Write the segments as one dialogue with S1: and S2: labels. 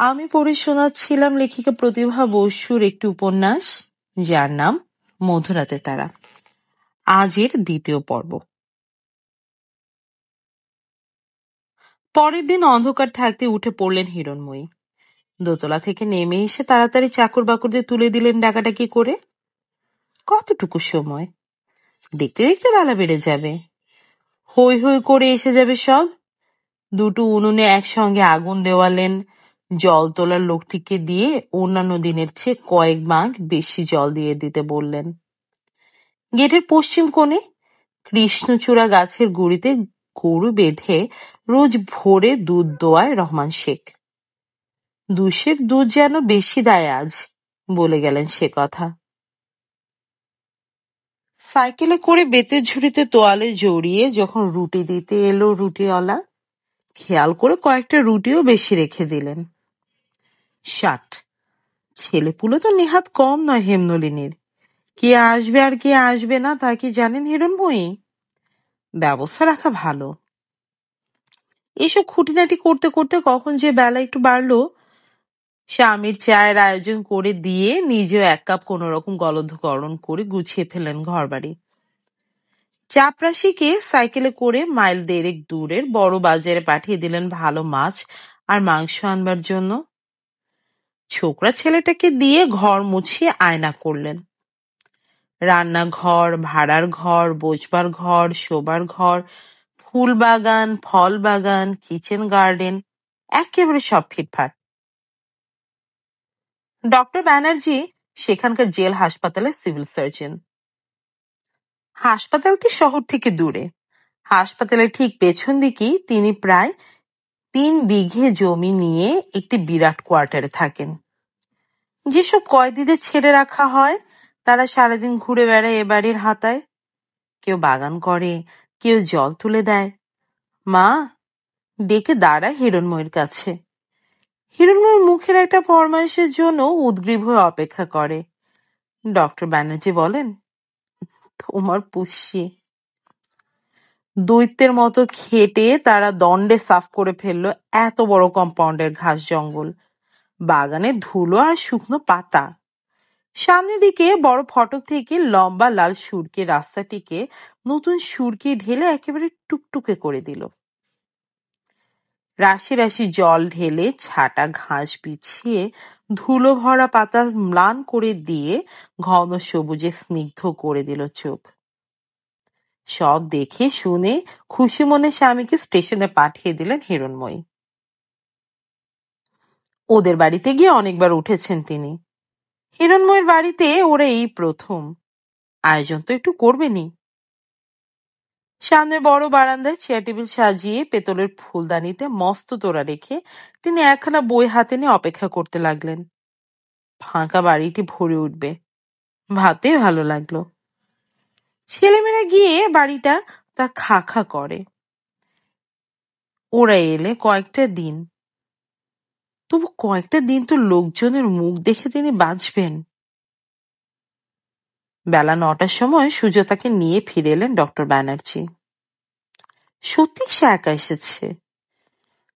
S1: আমি পড়ে শোনাচ্ছিলাম লেখিকা প্রতিভা বসুর একটি উপন্যাস, যার নাম মধ্যরাতে তারা। আজের দ্বিতীয় পর্ব। পরের দিন অন্ধকার থাকতে উঠে পড়লেন হিরণময়ী। দোতলা থেকে নেমে এসে তাড়াতাড়ি চাকর বাকরদের তুলে দিলেন ডাকাডাকি করে। কতটুকু সময়, দেখতে দেখতে বেলা বেড়ে যাবে, হই হই করে এসে যাবে সব। দুটো উনুনে একসঙ্গে আগুন দেওয়ালেন। জল তোলার লোকটিকে দিয়ে অন্যান্য দিনের চেয়ে কয়েক ভাগ বেশি জল দিয়ে দিতে বললেন। গেটের পশ্চিম কোণে কৃষ্ণচূড়া গাছের গুড়িতে গরু বেঁধে রোজ ভোরে দুধ দোয়ায় রহমান শেখ। দুশের দুধ যেন বেশি দেয় আজ, বলে গেলেন সে কথা। সাইকেলে করে বেতের ঝুড়িতে তোয়ালে জড়িয়ে যখন রুটি দিতে এলো রুটিওয়ালা, খেয়াল করে কয়েকটা রুটিও বেশি রেখে দিলেন। 60 ছেলেপুলে তো নেহাত কম নয় হেমনলিনীর। কে আসবে আর কে আসবে না তা কি জানেন হিরণময়ী? ব্যবস্থা রাখা ভালো। এসব খুঁটিনাটি করতে করতে কখন যে বেলা একটু বাড়লো। স্বামীর চায়ের আয়োজন করে দিয়ে নিজেও 1 কাপ কোন রকম গলদকরণ করে গুছিয়ে ফেলেন ঘর বাড়ি। চাপরাশিকে সাইকেলে করে মাইল 1.5 দূরের বড় বাজারে পাঠিয়ে দিলেন ভালো মাছ আর মাংস আনবার জন্য। ছোকরা ছেলেটাকে দিয়ে ঘর মুছিয়ে আয়না করলেন। রান্নাঘর, ভাড়ার ঘর, বসবার ঘর, শোবার ঘর, ফুল বাগান, ফল বাগান, কিচেন গার্ডেন, একেবারে সব ফিটফাট। ডক্টর ব্যানার্জি সেখানকার জেল হাসপাতালে সিভিল সার্জন। হাসপাতালটি শহর থেকে দূরে। হাসপাতালের ঠিক পেছন দিকেই তিনি প্রায় 3 বিঘে জমি নিয়ে একটি বিরাট কোয়ার্টারে থাকেন। যেসব কয়েদিদের ছেড়ে রাখা হয় তারা সারাদিন ঘুরে বেড়ায় এ বাড়ির হাতায়। কেউ বাগান করে, কেউ জল তুলে দেয়। মা ডেকে দাঁড়ায় হিরণময়ীর কাছে। হিরণময়ীর মুখের একটা ফরমাইশের জন্য উদগ্রীব হয়ে অপেক্ষা করে। ডক্টর ব্যানার্জি বলেন, তোমার পুষ্যি। দৈত্যের মতো খেটে তারা দণ্ডে সাফ করে ফেললো এত বড় কম্পাউন্ডের ঘাস জঙ্গল, বাগানের ধুলো আর শুকনো পাতা। সামনের দিকে বড় ফটক থেকে লম্বা লাল সুরকি রাস্তাটিকে নতুন সুরকি ঢেলে একেবারে টুকটুকে করে দিল। রাশি রাশি জল ঢেলে ছাটা ঘাস বিছিয়ে ধুলো ভরা পাতা ম্লান করে দিয়ে ঘন সবুজে স্নিগ্ধ করে দিল চোখ। সব দেখে শুনে খুশি মনে স্বামীকে স্টেশনে পাঠিয়ে দিলেন হিরণময়ী। ওদের বাড়িতে গিয়ে অনেকবার উঠেছেন তিনি। হিরণময়ীর বাড়িতে ওরা এই প্রথম। আয়োজন তো একটু করবেনই। সামনে বড় বারান্দায় চেয়ার টেবিল সাজিয়ে পেতলের ফুলদানিতে মস্ত তোড়া রেখে তিনি একখানা বই হাতে নিয়ে অপেক্ষা করতে লাগলেন। ফাঁকা বাড়িটি ভরে উঠবে ভাবতেই ভালো লাগলো। ছেলেমেয়েরা গিয়ে বাড়িটা তার খা খা করে। ওরা এলে কয়েকটা দিন, তবু কয়েকটা দিন তো লোকজনের মুখ দেখে তিনি বাঁচবেন। বেলা 9টার সময় সুজাতাকে নিয়ে ফিরে এলেন ডক্টর ব্যানার্জি। সত্যি সে একা এসেছে।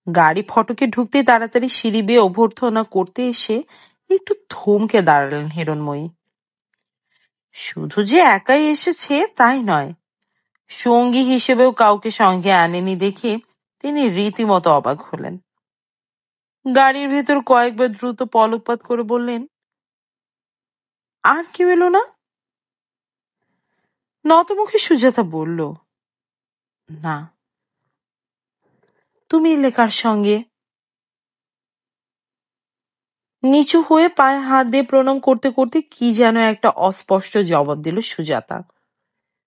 S1: গাড়ি ফটকে ঢুকতে তাড়াতাড়ি সিঁড়ি বেয়ে অভ্যর্থনা করতে এসে একটু থমকে দাঁড়ালেন হিরণময়ী। শুধু যে একাই এসেছে তাই নয়, সঙ্গী হিসেবেও কাউকে সঙ্গে আনেনি দেখে তিনি রীতিমতো অবাক হলেন। গাড়ির ভেতর কয়েকবার দ্রুত পলকপাত করে বললেন, আর কেউ এলো না? নতমুখে সুজাতা বলল, না। তুমি এলে কার সঙ্গে? নিচু হয়ে পায়ে হাত দিয়ে প্রণাম করতে করতে কি যেন একটা অস্পষ্ট জবাব দিল সুজাতা।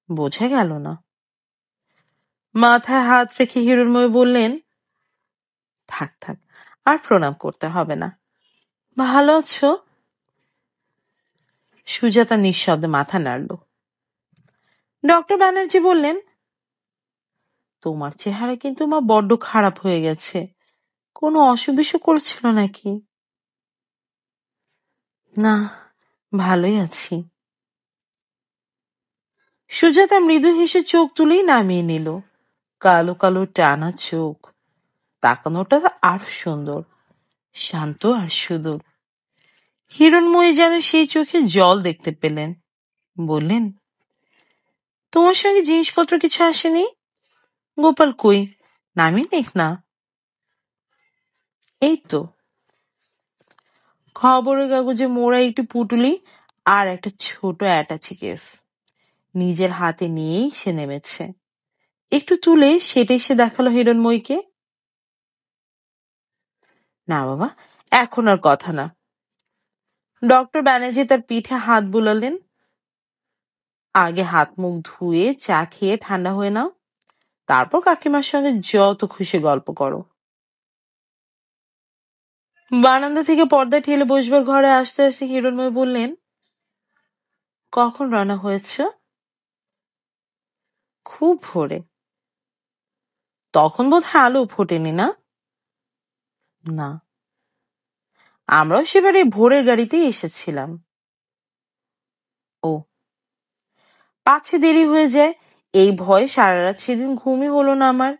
S1: বোঝা গেল না। মাথায় হাত রেখে হিরণময়ী বললেন, থাক থাক, আর প্রণাম করতে হবে না। ভালো আছো? সুজাতা নিঃশব্দে মাথা নাড়ল। ডক্টর ব্যানার্জি বললেন, তোমার চেহারা কিন্তু মা বড্ড খারাপ হয়ে গেছে। কোনো অসুখ বিসুখ করেছিল নাকি? না, ভালোই আছি। সুজাতা মৃদু হেসে চোখ তুলেই নামিয়ে নিল। কালো কালো টানা চোখ, তাকানোটা আরো সুন্দর। শান্ত আর সুদূর। হিরণময়ী যেন সেই চোখে জল দেখতে পেলেন। বললেন, তোমার সঙ্গে জিনিসপত্র কিছু আসেনি? গোপাল কই, নামিয়ে দেখ না। এই তো খবরের কাগজে মোড়া একটি পুটুলি আর একটা ছোট অ্যাটাচি কেস নিজের হাতে নিয়েই সে নেমেছে। একটু তুলে সেটাই সে দেখালো হিরণময়ীকে। না বাবা, এখন আর কথা না। ডক্টর ব্যানার্জি তার পিঠে হাত বুলালেন। আগে হাত মুখ ধুয়ে চা খেয়ে ঠান্ডা হয়ে নাও, তারপর কাকিমার সঙ্গে যত খুশি গল্প করো। বারান্দা থেকে পর্দা ঠেলে বসবার ঘরে আসতে আসতে হিরণময় বললেন, কখন রওনা হয়েছ? খুব ভোরে। তখন বোধহয় আলো ফোটেনি না? না, আমরাও সেবারে ভোরের গাড়িতেই এসেছিলাম। ও, পাছে দেরি হয়ে যায়, এই ভয়ে সারা রাত সেদিন ঘুমই হলো না আমার।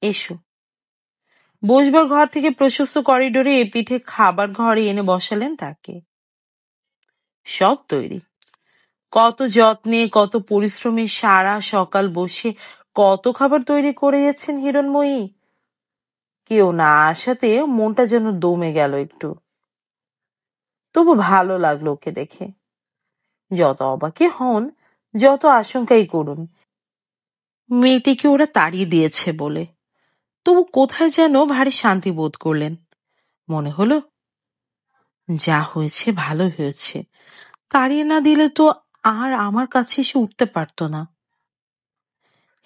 S1: এসো। বসবার ঘর থেকে প্রশস্ত করিডোরে এ পিঠে খাবার ঘরে এনে বসালেন তাকে। সব তৈরি। কত যত্নে কত পরিশ্রমে সারা সকাল বসে কত খাবার তৈরি করে যাচ্ছেন হিরণময়ী। কেউ না আসাতে মনটা যেন দমে গেল একটু। তবু ভালো লাগলো ওকে দেখে। যত অবাকে হন, যত আশঙ্কাই করুন, মেয়েটিকে ওরা তাড়িয়ে দিয়েছে বলে তবু কোথায় যেন ভারী শান্তি বোধ করলেন। মনে হলো, যা হয়েছে ভালো হয়েছে, তাড়িয়ে না দিলে তো আর আমার কাছে এসে উঠতে পারতো না।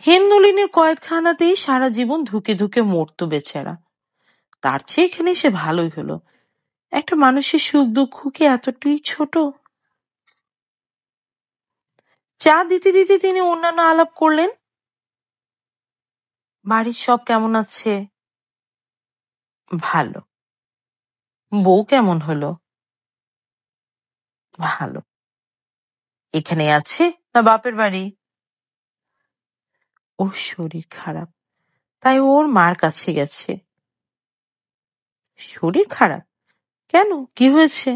S1: হেমনলিনীর কয়েদখানাতেই সারা জীবন ধুকে ধুকে মরতো বেচারা, তার চেয়ে এখানে সে ভালোই হলো। একটা মানুষের সুখ দুঃখ কি এতটাই ছোট? চা দিতে দিতে তিনি অন্যান্য আলাপ করলেন। বাড়ির সব কেমন আছে? ভালো। বউ কেমন হলো? ভালো। এখানে আছে না বাপের বাড়ি? ওর শরীর খারাপ, তাই ওর মার কাছে গেছে। শরীর খারাপ? কেন, কি হয়েছে?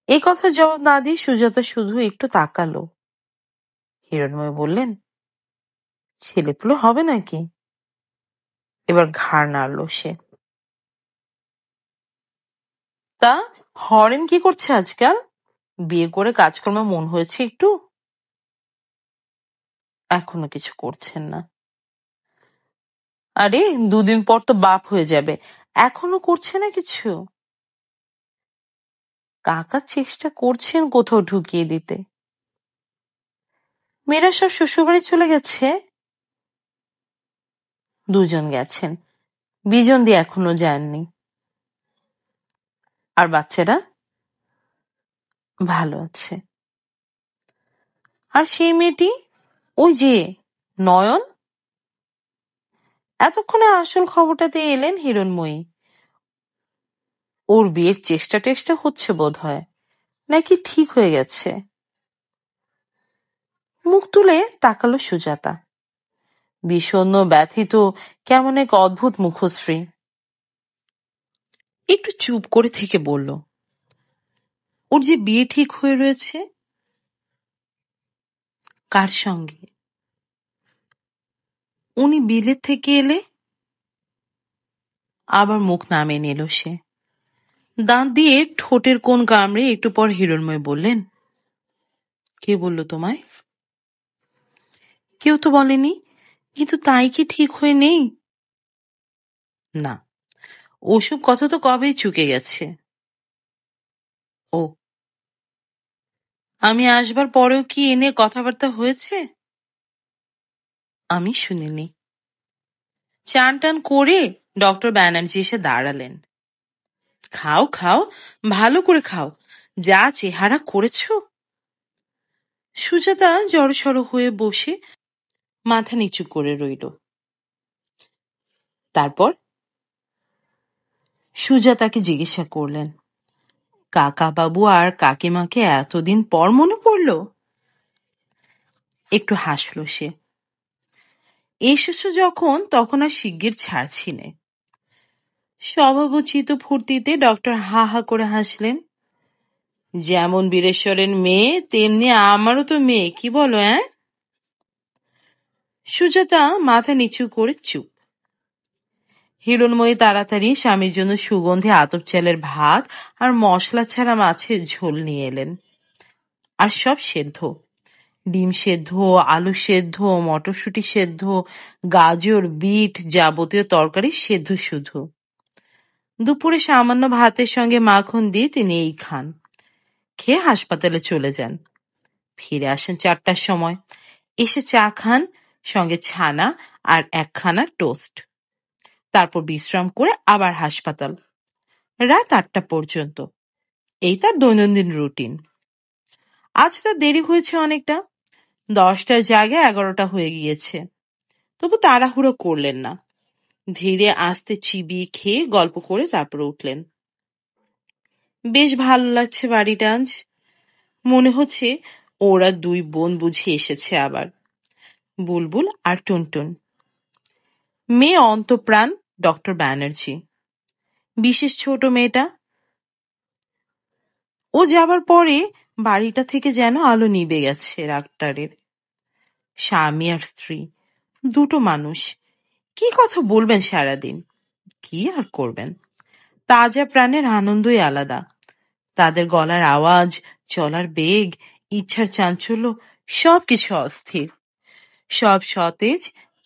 S1: এই কথা জবাব না দিয়ে সুজাতা শুধু একটু তাকালো। হিরণময় বললেন, ছেলেপুলে হবে নাকি? এবার ঘাড় নাড়ল সে। তা হরেন কি করছে আজকাল? বিয়ে করে কাজকর্মে মন হয়েছে একটু? এখনো কিছু করছেন না? আরে, দুদিন পর তো বাপ হয়ে যাবে, এখনো করছে না কিছু? কাকা চেষ্টা করছেন কোথাও ঢুকিয়ে দিতে। মেয়েরা সব শ্বশুরবাড়ি চলে গেছে? দুজন গেছেন, বিজন দিয়ে এখনো যাননি। আর বাচ্চারা? ভালো আছে। আর সেই মেয়েটি, ওই যে নয়ন? এতক্ষণে আসল খবরটাতে এলেন হিরণময়ী। ওর বিয়ের চেষ্টা টেষ্টা হচ্ছে বোধ হয়, নাকি ঠিক হয়ে গেছে? মুখ তুলে তাকালো সুজাতা। বিষণ্ণ ব্যথিত কেমন এক অদ্ভুত মুখশ্রী। একটু চুপ করে থেকে বলল, ওর যে বিয়ে ঠিক হয়ে রয়েছে। কার সঙ্গে? উনি বিলেত থেকে এলে। আবার মুখ নামিয়ে নিল সে। দাঁত দিয়ে ঠোঁটের কোণ কামড়ে একটু পর হিরণময় বললেন, কে বলল তোমায়? কেউ তো বলেনি, কিন্তু তাই কি ঠিক হয়ে নেই? না, ওসব কথা তো কবেই চুকে গেছে। ও, আমি আসবার পরেও কি এনে কথাবার্তা হয়েছে? আমি শুনিনি। চান টান করে ডক্টর ব্যানার্জি এসে দাঁড়ালেন। খাও খাও, ভালো করে খাও, যা চেহারা করেছ। সুজাতা জড়সড় হয়ে বসে মাথা নিচু করে রইল। তারপর সুজাতাকে জিজ্ঞাসা করলেন, কাকা বাবু আর কাকিমাকে এতদিন পর মনে পড়ল? একটু হাসল সে। এসেছ যখন তখন আর শিগগির ছাড়ছি নে। স্বভাবোচিত ফুর্তিতে ডক্টর হা হা করে হাসলেন। যেমন বীরেশ্বরের মেয়ে তেমনি আমারও তো মেয়ে, কি বলো? সুজাতা মাথা নিচু করে চুপ। হিরণময়ী তাড়াতাড়ি স্বামীর জন্য সুগন্ধি আতপ চালের ভাত আর মশলা ছাড়া মাছের ঝোল নিয়ে এলেন। আর সব সেদ্ধ, ডিম সেদ্ধ, আলু সেদ্ধ, মটরশুঁটি সেদ্ধ, গাজর, বিট, যাবতীয় তরকারি সেদ্ধ শুধু। দুপুরে সামান্য ভাতের সঙ্গে মাখন দিয়ে তিনি এই খান। খেয়ে হাসপাতালে চলে যান। ফিরে আসেন 4টার সময়। এসে চা খান, সঙ্গে ছানা আর একখানা টোস্ট। তারপর বিশ্রাম করে আবার হাসপাতাল, রাত 8টা পর্যন্ত। এই তার দৈনন্দিন রুটিন। আজ তার দেরি হয়েছে অনেকটা, 10টার জায়গায় 11টা হয়ে গিয়েছে। তবু তাড়াহুড়ো করলেন না, ধীরে আস্তে চিবিয়ে খেয়ে গল্প করে তারপর উঠলেন। বেশ ভালো লাগছে বাড়িটা আজ। মনে হচ্ছে ওরা 2 বোন বুঝে এসেছে আবার, বুলবুল আর টুনটুন। মেয়ে অন্তপ্রাণ ডক্টর ব্যানার্জি, বিশেষ ছোট মেয়েটা। ও যাবার পরে বাড়িটা থেকে যেন আলো নিভে গেছে ডাক্তারের। স্বামী আর স্ত্রী, 2টো মানুষ, কি কথা বলবেন সারাদিন, কি আর করবেন। তাজা প্রাণের আনন্দই আলাদা। তাদের গলার আওয়াজ, চলার বেগ, ইচ্ছার চাঞ্চল্য, সবকিছু অস্থির, সব সতেজ।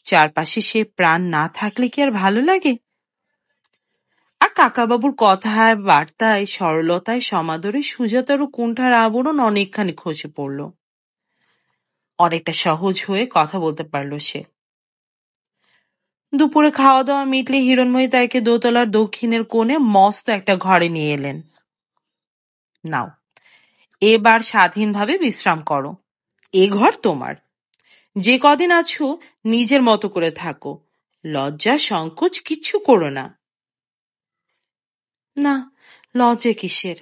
S1: চারপাশে সে প্রাণ না থাকলে কি আর ভালো লাগে? আর কাকাবাবুর কথায়, বার্তায়, সরলতায়, সমাদরে সুজাতারও কুণ্ঠার আবরণ অনেকখানি খসে পড়ল। অনেকটা সহজ হয়ে কথা বলতে পারল সে। দুপুরে খাওয়া দাওয়া মিটলে হিরণময়ী তাকে দোতলার দক্ষিণের কোণে মস্ত একটা ঘরে নিয়ে এলেন। নাও, এবার স্বাধীনভাবে বিশ্রাম করো। এ ঘর তোমার। যে কদিন আছো নিজের মতো করে থাকো, লজ্জা সংকোচ কিচ্ছু করো না। না, লজ্জা কিসের?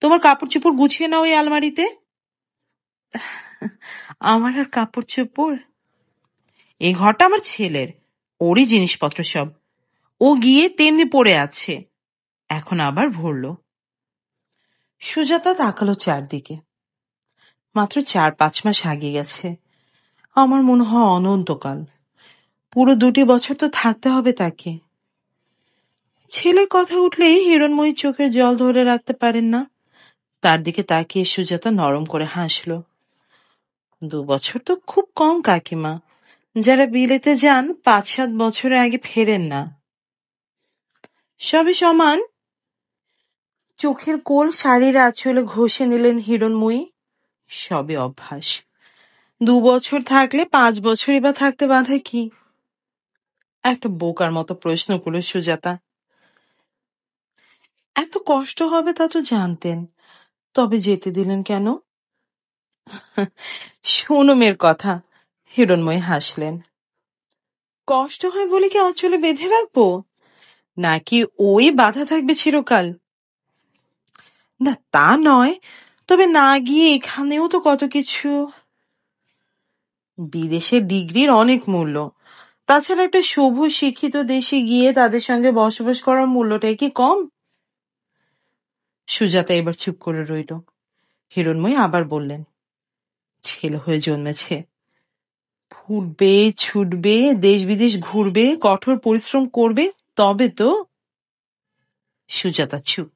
S1: তোমার কাপড় চোপড় গুছিয়ে নাও এই আলমারিতে। আমার আর কাপড় চোপড়? এই ঘরটা আমার ছেলের, ওরই জিনিসপত্র সব। ও গিয়ে তেমনি পড়ে আছে, এখন আবার ভরল। সুজাতা তাকালো চারদিকে। মাত্র 4-5 মাস আগে গেছে। আমার মনে হয় অনন্তকাল। পুরো 2টি বছর তো থাকতে হবে তাকে। ছেলের কথা উঠলেই হিরণময়ী চোখের জল ধরে রাখতে পারেন না। তার দিকে তাকিয়ে সুজাতা নরম করে হাসল। 2 বছর তো খুব কম কাকিমা। যারা বিলেতে যান 5-7 বছরের আগে ফেরেন না। সবই সমান। চোখের কোল শাড়ির আঁচলে ঘষে নিলেন হিরণময়ী। সবই অভ্যাস। 2 বছর থাকলে 5 বছরই বা থাকতে বাধা কি? একটা বোকার মতো প্রশ্ন করল সুজাতা। এত কষ্ট হবে তা তো জানতেন, তবে যেতে দিলেন কেন? শোনো মেয়ের কথা। হিরণময়ী হাসলেন। কষ্ট হয় বলে কি আঁচলে বেঁধে রাখবো, নাকি ওই বাধা থাকবে চিরকাল? না, তা নয়, তবে না গিয়ে এখানেও তো কত কিছু। বিদেশে ডিগ্রির অনেক মূল্য। তাছাড়া একটা সভ্য শিক্ষিত দেশে গিয়ে তাদের সঙ্গে বসবাস করার মূল্যটাই কি কম? সুজাতা এবার চুপ করে রইল। হিরণময়ী আবার বললেন, ছেলে হয়ে জন্মেছে, ফুটবে, ছুটবে, দেশ বিদেশ ঘুরবে, কঠোর পরিশ্রম করবে, তবে তো। সুজাতা চুপ।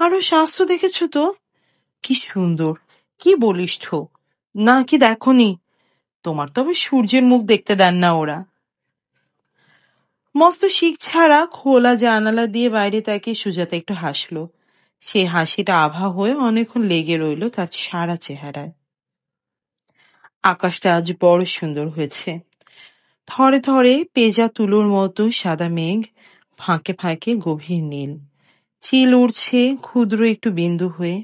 S1: আরো স্বাস্থ্য দেখেছ তো, কি সুন্দর, কি বলিষ্ঠ। না কি দেখনি? তোমার তবে সূর্যের মুখ দেখতে দেন না ওরা। মস্ত শিক ছাড়া খোলা জানালা দিয়ে বাইরে তাকিয়ে সুজাতা একটু হাসলো। সেই হাসিটা আভা হয়ে অনেকক্ষণ লেগে রইল তার সারা চেহারায়। আকাশটা আজ বড় সুন্দর হয়েছে। থরে থরে পেঁজা তুলোর মতো সাদা মেঘ, ফাঁকে ফাঁকে গভীর নীল। চিল উড়ছে ক্ষুদ্র একটু বিন্দু হয়ে।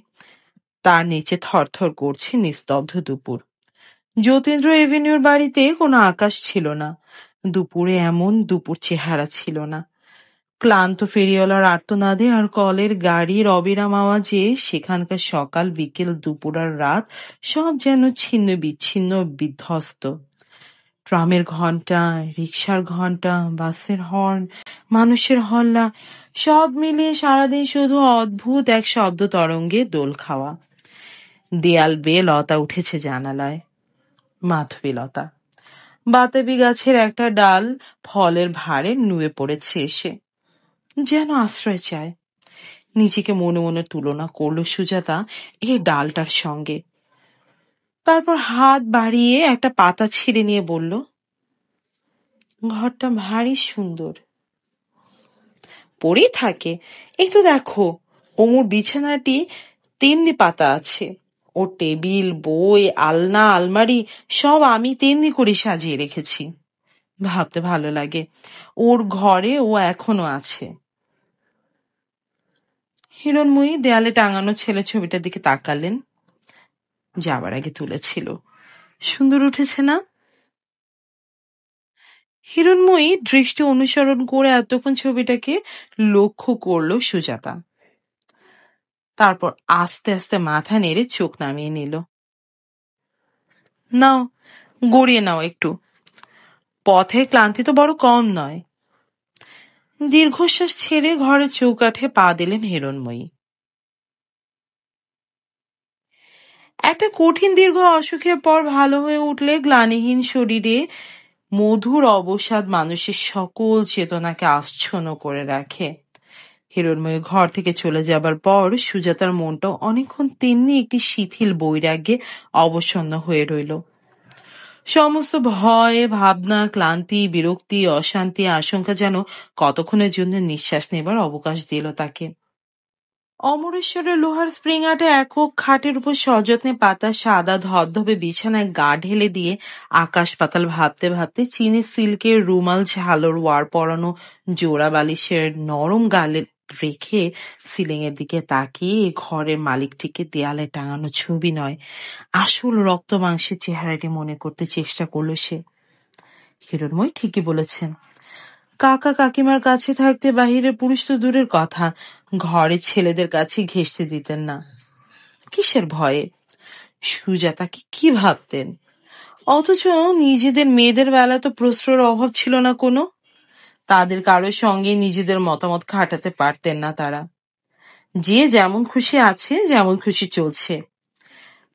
S1: তার নিচে থরথর করছে নিস্তব্ধ দুপুর। যতীন্দ্র এভিনিউর বাড়িতে কোনো আকাশ ছিল না। দুপুরে এমন দুপুর চেহারা ছিল না। ক্লান্ত ফেরিওয়ালার আর্তনাদে আর কলের গাড়ির অবিরাম আওয়াজে সেখানকার সকাল, বিকেল, দুপুর আর রাত সব যেন ছিন্ন বিচ্ছিন্ন, বিধ্বস্ত। ট্রামের ঘন্টা, রিকশার ঘন্টা, বাসের হর্ন, মানুষের হল্লা, সব মিলিয়ে সারাদিন শুধু অদ্ভুত এক শব্দ তরঙ্গে দোল খাওয়া। দেয়াল বেয়ে লতা উঠেছে জানালায়, মাধবীলতা। বাতাবি গাছের একটা ডাল ফলের ভারে নুয়ে পড়েছে এসে, যেন আশ্রয় চায়। নিজেকে মনে মনে তুলনা করলো সুজাতা এই ডালটার সঙ্গে। তারপর হাত বাড়িয়ে একটা পাতা ছিঁড়ে নিয়ে বলল, ঘরটা ভারী সুন্দর। পড়েই থাকে, এই তো দেখো ওমর বিছানাটি তেমনি পাতা আছে, ওর টেবিল, বই, আলনা, আলমারি সব আমি তেমনি করে সাজিয়ে রেখেছি। ভাবতে ভালো লাগে, ওর ঘরে ও এখনো আছে। হিরণময়ী দেয়ালে টাঙানো ছেলে ছবিটার দিকে তাকালেন। যাবার আগে তুলেছিল, সুন্দর উঠেছে না? হিরণময়ী দৃষ্টি অনুসরণ করে এতক্ষণ ছবিটাকে লক্ষ্য করল সুজাতা। তারপর আস্তে আস্তে মাথা নেড়ে চোখ নামিয়ে নিল। নাও, গড়িয়ে নাও একটু, পথের ক্লান্তি তো বড় কম নয়। দীর্ঘশ্বাস ছেড়ে ঘরের চৌকাঠে পা দিলেন হিরণময়ী। একটা কঠিন দীর্ঘ অসুখের পর ভালো হয়ে উঠলে গ্লানিহীন শরীরে মধুর অবসাদ মানুষের সকল চেতনাকে আচ্ছন্ন করে রাখে। হিরণময়ী ঘর থেকে চলে যাবার পর সুজাতার মনটাও অনেকক্ষণ তেমনি একটি শিথিল বৈরাগ্যে অবসন্ন হয়ে রইল। সমস্ত ভয়, ভাবনা, ক্লান্তি, বিরক্তি, অশান্তি, আশঙ্কা যেন কতক্ষণের জন্য নিঃশ্বাস নেবার অবকাশ দিল তাকে। অমরেশ্বরের লোহার স্প্রিংহাটে একক খাটের উপর সযত্নে পাতা সাদা ধবধবে বিছানায় গা ঢেলে দিয়ে আকাশ পাতাল ভাবতে ভাবতে চীনে সিল্কের রুমাল ঝালর ওয়ার পরানো জোড়া বালিশের নরম গালে রেখে সিলিং এর দিকে তাকিয়ে ঘরের মালিকটিকে দেয়ালে টাঙানো ছবি নয়, আসল রক্ত মাংসের চেহারাটি মনে করতে চেষ্টা করলো সে। হিরণময় ঠিকই বলেছেন, কাকা কাকিমার কাছে থাকতে বাহিরের পুরুষ তো দূরের কথা, ঘরের ছেলেদের কাছে ঘেঁষতে দিতেন না। কিসের ভয়ে? সুজাতাকে কি ভাবতেন? অথচ নিজেদের মেয়েদের বেলা তো প্রশ্রয়ের অভাব ছিল না কোনো। তাদের কারোর সঙ্গে নিজেদের মতামত খাটাতে পারতেন না তারা। যে যেমন খুশি আছে, যেমন খুশি চলছে।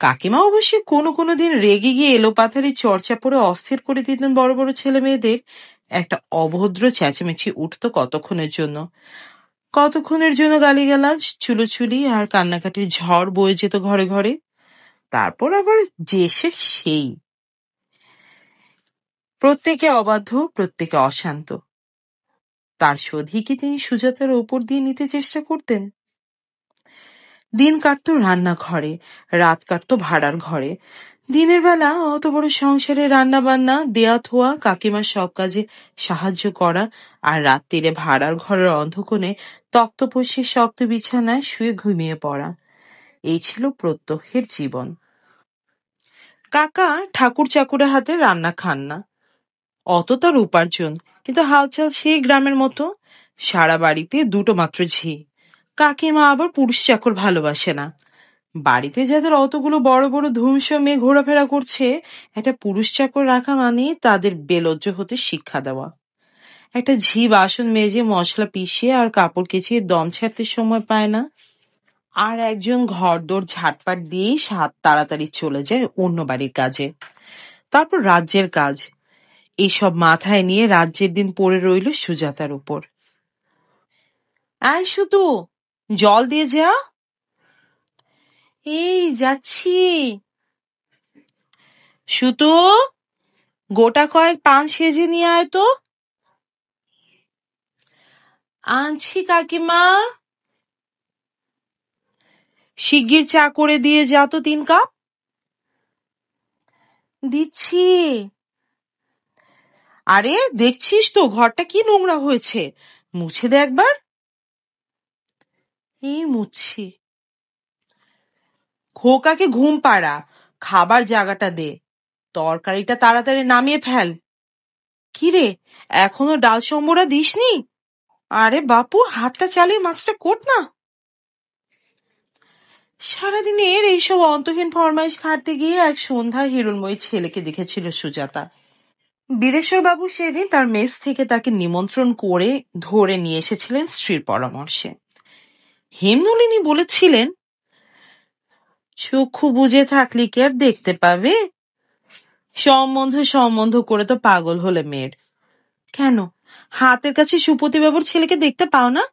S1: কাকিমা অবশ্যই কোনো কোনো দিন রেগে গিয়ে এলোপাথারি চর্চা পড়ে অস্থির করে দিতেন বড় বড় ছেলে মেয়েদের। একটা অভদ্র চেঁচামেচি উঠতো কতক্ষণের জন্য গালিগালাজ, চুলোচুলি আর কান্নাকাটির ঝড় বয়ে যেত ঘরে ঘরে। তারপর আবার যে সেই, প্রত্যেকে অবাধ্য, প্রত্যেকে অশান্ত। তার শোধই কি তিনি সুজাতার ওপর দিয়ে নিতে চেষ্টা করতেন? দিন কাটতো রান্নাঘরে, রাত কাটতো ভাড়ার ঘরে। দিনের বেলা অত বড় সংসারে রান্না বান্না, দেয়া থোয়া, কাকিমার সব কাজে সাহায্য করা, আর রাত্রিরে ভাড়ার ঘরের অন্ধকোণে তক্তপোষে শক্ত বিছানায় শুয়ে ঘুমিয়ে পড়া। এই ছিল প্রত্যহের জীবন। কাকা ঠাকুর চাকুরের হাতে রান্না খান না, অত তার উপার্জন, কিন্তু হালচাল সেই গ্রামের মতো। সারা বাড়িতে দুটো মাত্র ঝি। কাকিমা আবার পুরুষ চাকর ভালোবাসে না। বাড়িতে যাদের অতগুলো বড় বড় ধুমস মেয়ে ঘোরাফেরা করছে, একটা পুরুষ চাকর রাখা মানে তাদের বেলজ্জ হতে শিক্ষা দেওয়া। একটা ঝি বাসন মেজে মশলা পিষিয়ে আর কাপড় কেচিয়ে দম ছাড়তে সময় পায় না, আর একজন ঘরদোর ঝাটপাট দিয়েই সাত তাড়াতাড়ি চলে যায় অন্য বাড়ির কাজে। তারপর রাজ্যের কাজ, এইসব মাথায় নিয়ে রাজ্যের দিন পড়ে রইল সুজাতার উপর। আয় শুধু জল দিয়ে যা। এই যাচ্ছি। সুতু, গোটা কয়েক পান সেজে নিয়ে আয় তো। আনছি কাকিমা। শিগগির চা করে দিয়ে যা তো 3 কাপ। দিচ্ছি। আরে দেখছিস তো ঘরটা কি নোংরা হয়েছে, মুছে দে একবার। এই মুছছি। খোকাকে ঘুম পাড়া, খাবার জায়গাটা দে, তরকারিটা তাড়াতাড়ি নামিয়ে ফেল। কিরে, এখনো ডাল সম্বরা দিসনি? আরে বাপু, হাতটা চালিয়ে মাছটা কোট না। সারাদিনের এইসব অন্তহীন ফরমাইশ খাটতে গিয়ে এক সন্ধ্যায় হিরণময়ী ছেলেকে দেখেছিল সুজাতা। বীরেশ্বর বাবু সেদিন তার মেস থেকে তাকে নিমন্ত্রণ করে ধরে নিয়ে এসেছিলেন স্ত্রীর পরামর্শে। হেমনলিনী বলেছিলেন, চক্ষু বুঝে থাকলে কি আর দেখতে পাবে? সম্বন্ধ করে তো পাগল হলে মেয়ের। কেন, হাতের কাছে সুপতি বাবুর ছেলেকে দেখতে পাও না?